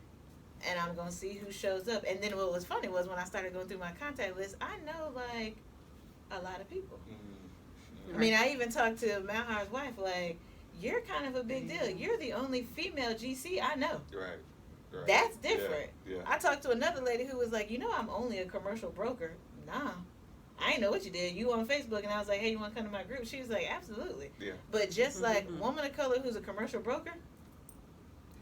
And I'm going to see who shows up. And then what was funny was when I started going through my contact list, I know, like, a lot of people. I mean, I even talked to Malhar's wife, like, you're kind of a big deal. You're the only female GC I know. Right. That's different. Yeah. I talked to another lady who was like, I'm only a commercial broker. Nah. I didn't know what you did. You on Facebook, and I was like, hey, you want to come to my group? She was like, absolutely. Yeah. But just like woman of color who's a commercial broker.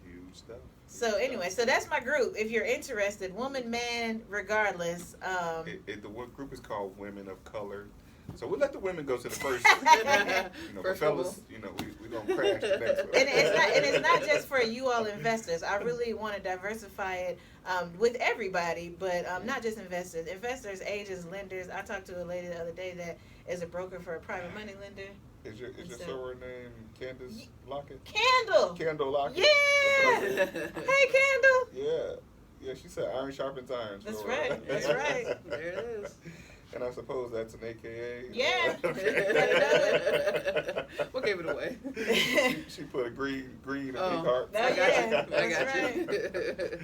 Huge stuff. So anyway, so that's my group. If you're interested, woman, man, regardless. The group is called Women of Color. So we'll let the women go to the first. First fellas, we're going to crash the next one. And it's not just for you all investors. I really want to diversify it with everybody, but not just investors. Investors, agents, lenders. I talked to a lady the other day that is a broker for a private money lender. Is your soror name Candace Lockett? Kendall Lockett? Yeah! Hey, Kendall! Yeah, she said iron sharpens iron. That's right. That's right. There it is. And I suppose that's an AKA. Yeah. What gave it away? She put a green in big Oh. heart. Oh, I got yeah. you. I That's got right. you.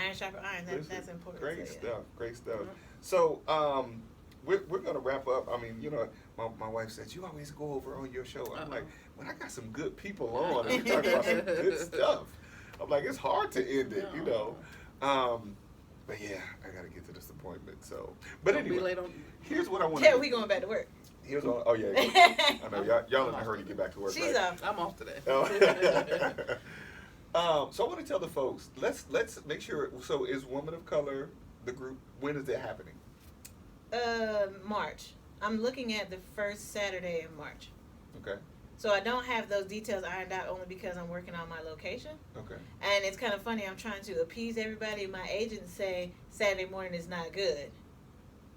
Iron sharper iron. That's important. Great So, yeah. stuff. Great stuff. So we're gonna wrap up. I mean, my wife said you always go over on your show. I'm like, well, I got some good people on, and we talk about some good stuff. I'm like, it's hard to end it, But yeah, I gotta get to this appointment. So, but Don't be anyway, late on. here's what I want. Yeah, we going back to work. Here's what. Oh yeah. I know y'all in a hurry to get back to work. She's right? off. I'm off today. So I want to tell the folks. Let's make sure. So is Woman of Color the group? When is it happening? March. I'm looking at the first Saturday in March. Okay. So I don't have those details ironed out only because I'm working on my location. Okay. And it's kind of funny. I'm trying to appease everybody. My agents say Saturday morning is not good.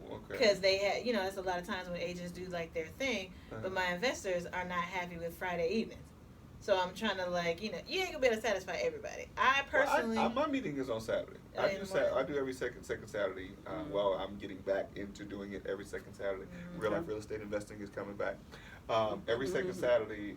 Okay. Because they had, it's a lot of times when agents do like their thing, but my investors are not happy with Friday evenings. So I'm trying to you ain't gonna be able to satisfy everybody. I personally, my meeting is on Saturday. Oh, in the morning? I do every second Saturday. Well, I'm getting back into doing it every second Saturday. Real life real estate investing is coming back. Every second Saturday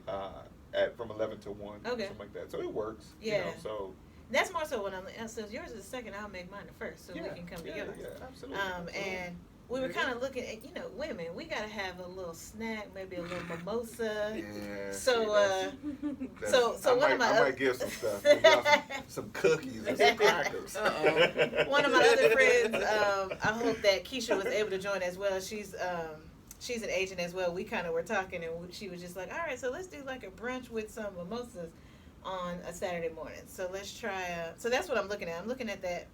from 11 to 1, something like that. So it works. Yeah. So that's more so when so if yours is the second, I'll make mine the first, so we can come together. Yeah, absolutely. And we were kind of looking at, women, we gotta have a little snack, maybe a little mimosa. Yeah. So, I one of my might give some stuff. Some cookies and some crackers. One of my other friends, I hope that Keisha was able to join as well. She's an agent as well. We kind of were talking, and she was just like, all right, so let's do like a brunch with some mimosas on a Saturday morning. So let's try. So that's what I'm looking at. I'm looking at that.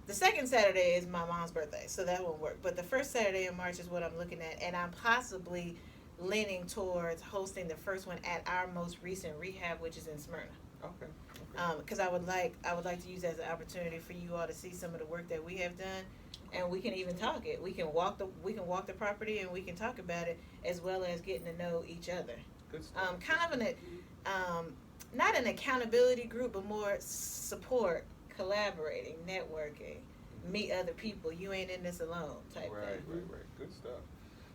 The second Saturday is my mom's birthday, so that won't work. But the first Saturday in March is what I'm looking at, and I'm possibly leaning towards hosting the first one at our most recent rehab, which is in Smyrna. Okay. Because I would like to use that as an opportunity for you all to see some of the work that we have done, and we can even talk it. We can walk the property, and we can talk about it, as well as getting to know each other. Good stuff. Kind of not an accountability group, but more support, collaborating, networking, meet other people. You ain't in this alone type thing. Right. Good stuff.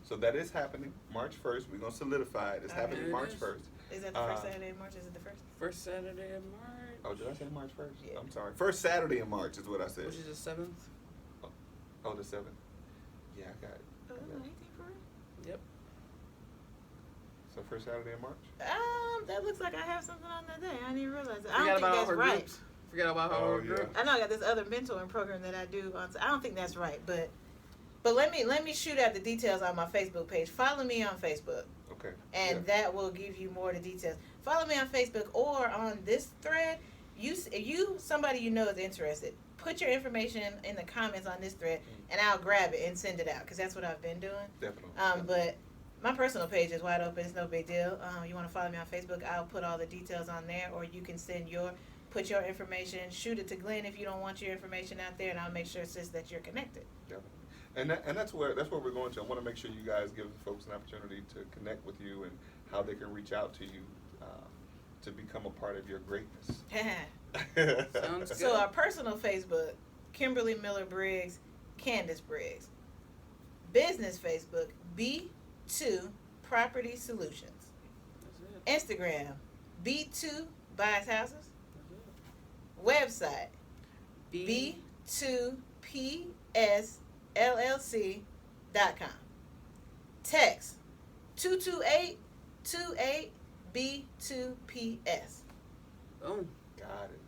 So that is happening March 1st. We're going to solidify it. It's happening March 1st. Is that the first Saturday in March? Is it the first? First Saturday in March. Oh, did I say March 1st? Yeah. I'm sorry. First Saturday in March is what I said. Which is the 7th. Oh, the 7th. Yeah, I got it. Oh, anything for real? Yep. So first Saturday in March? That looks like I have something on that day. I didn't even realize it. I Forgot don't think about all that's her right. groups. Forgot about all her groups. I know I got this other mentoring program that I do on. I don't think that's right, but let me shoot out the details on my Facebook page. Follow me on Facebook. Okay. And that will give you more of the details. Follow me on Facebook or on this thread. somebody you know is interested, put your information in the comments on this thread, and I'll grab it and send it out, because that's what I've been doing. Definitely. But my personal page is wide open. It's no big deal. You want to follow me on Facebook, I'll put all the details on there, or you can put your information, shoot it to Glenn if you don't want your information out there, and I'll make sure it says that you're connected. Definitely. And that's where we're going to. I want to make sure you guys give folks an opportunity to connect with you and how they can reach out to you to become a part of your greatness. Sounds good. So our personal Facebook, Kimberly Miller Briggs, Candace Briggs. Business Facebook, B2 Property Solutions. That's it. Instagram, B2 Buys Houses. Website, B2PSLLC.com. Text 228-28B2PS. Boom. Got it.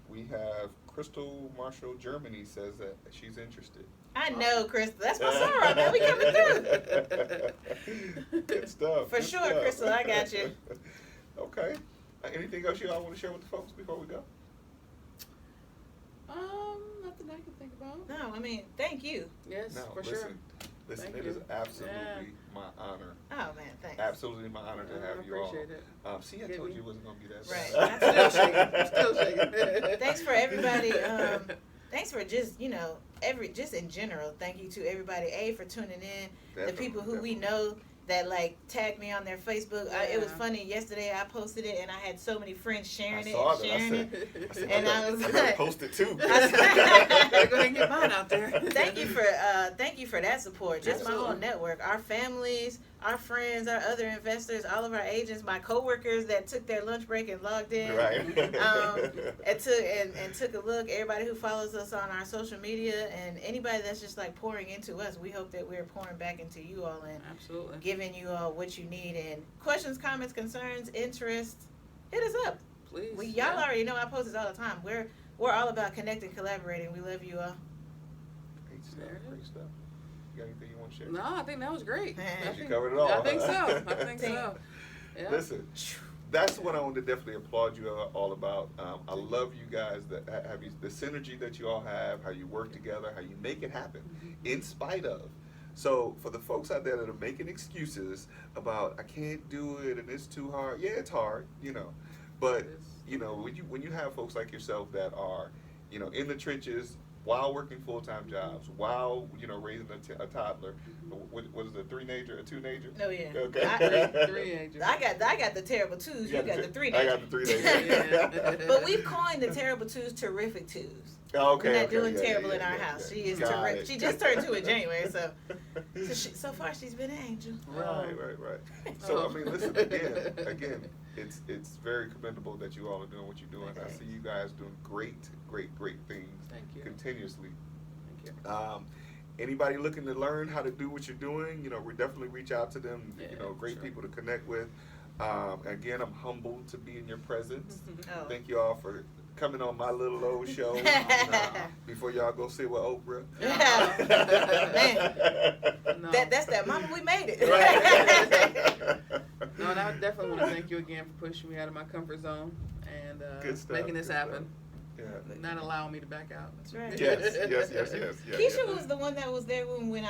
We have Crystal Marshall, Germany, says that she's interested. I know, Crystal. That's my song right now. We coming through. Good stuff. For good sure, stuff. Crystal. I got you. Okay. Anything else you all want to share with the folks before we go? Nothing I can think about. No, I mean, thank you. Yes, No, for listen, sure. Listen, Thank it you. is absolutely my honor. Oh, man, thanks. Absolutely my honor to I have you all. appreciate it. See, I told you it wasn't going to be that Right. bad. I'm still shaking. Thanks for everybody. Thanks for just, just in general. Thank you to everybody, for tuning in. The people who we know that tagged me on their Facebook. It was funny. Yesterday I posted it and I had so many friends sharing it. I said, And I was gotta post it too. Gotta go ahead and get mine out there. Thank you for that support. Just my whole network, our families, our friends, our other investors, all of our agents, my coworkers that took their lunch break and logged in. Right. And took a look. Everybody who follows us on our social media and anybody that's just pouring into us, we hope that we're pouring back into you all and Absolutely. giving you all what you need. And questions, comments, concerns, interests, hit us up. Please. Y'all already know I post this all the time. We're all about connecting, collaborating. We love you all. Great stuff. Great stuff. You got anything you want to share? No, I think that was great. You covered it all. I think so. Yeah. Listen, that's what I want to definitely applaud you all about. I love you guys that have the synergy that you all have, how you work together, how you make it happen in spite of. So for the folks out there that are making excuses about I can't do it and it's too hard. Yeah, it's hard, But when you have folks like yourself that are, in the trenches while working full-time jobs, while raising a toddler, what is it, a 3-nager, a 2-nager? Oh yeah. Okay. Three ages. I got the terrible twos. You got the 3-nager. I got the 3-nager. But we've coined the terrible twos terrific twos. Okay. We're not doing terrible in our house. She is Got terrific. it. She just turned 2 in January, so so far she's been an angel. Right. So I mean, listen again. It's very commendable that you all are doing what you're doing. I see you guys doing great things. Thank you. Continuously. Thank you. Anybody looking to learn how to do what you're doing, we definitely reach out to them. Great sure. people to connect with. Again, I'm humbled to be in your presence. Oh. Thank you all for coming on my little old show before y'all go sit with Oprah. Man. No. That's that mama, we made it. No, and I definitely want to thank you again for pushing me out of my comfort zone and Good stuff, making this good happen. Yeah. Not allowing me to back out. That's right. Yes. Keisha was the one that was there when we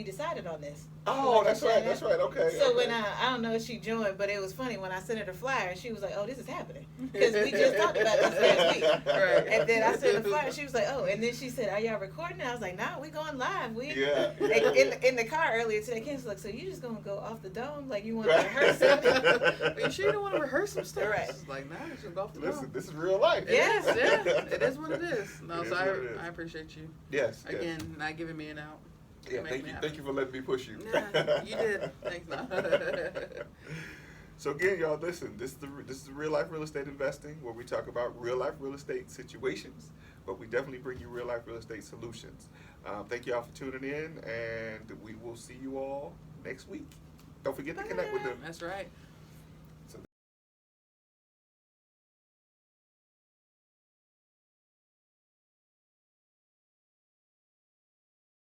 decided on this. Oh, that's right. Okay. So okay. when I don't know if she joined, but it was funny when I sent her the flyer. She was like, "Oh, this is happening," because we just talked about this last week. Right. And then I sent the flyer. She was like, "Oh," and then she said, "Are y'all recording?" I was like, "Nah, we going live. We in the car earlier today." Kim was like, "So you just gonna go off the dome? Like you want to rehearse something?" Are you sure you don't want to rehearse some stuff? Right. It's like, nah, you should go off the Listen, dome. this is real life. Yes. Yeah, it is what it is. No, It so is what it is. I appreciate you. Yes. Again, not giving me an out. Yeah. Making me Thank you for letting me push you. Nah, you did. Thanks. No. So again, y'all, listen. This is real life real estate investing, where we talk about real life real estate situations, but we definitely bring you real life real estate solutions. Thank y'all for tuning in, and we will see you all next week. Don't forget to connect with them. That's right.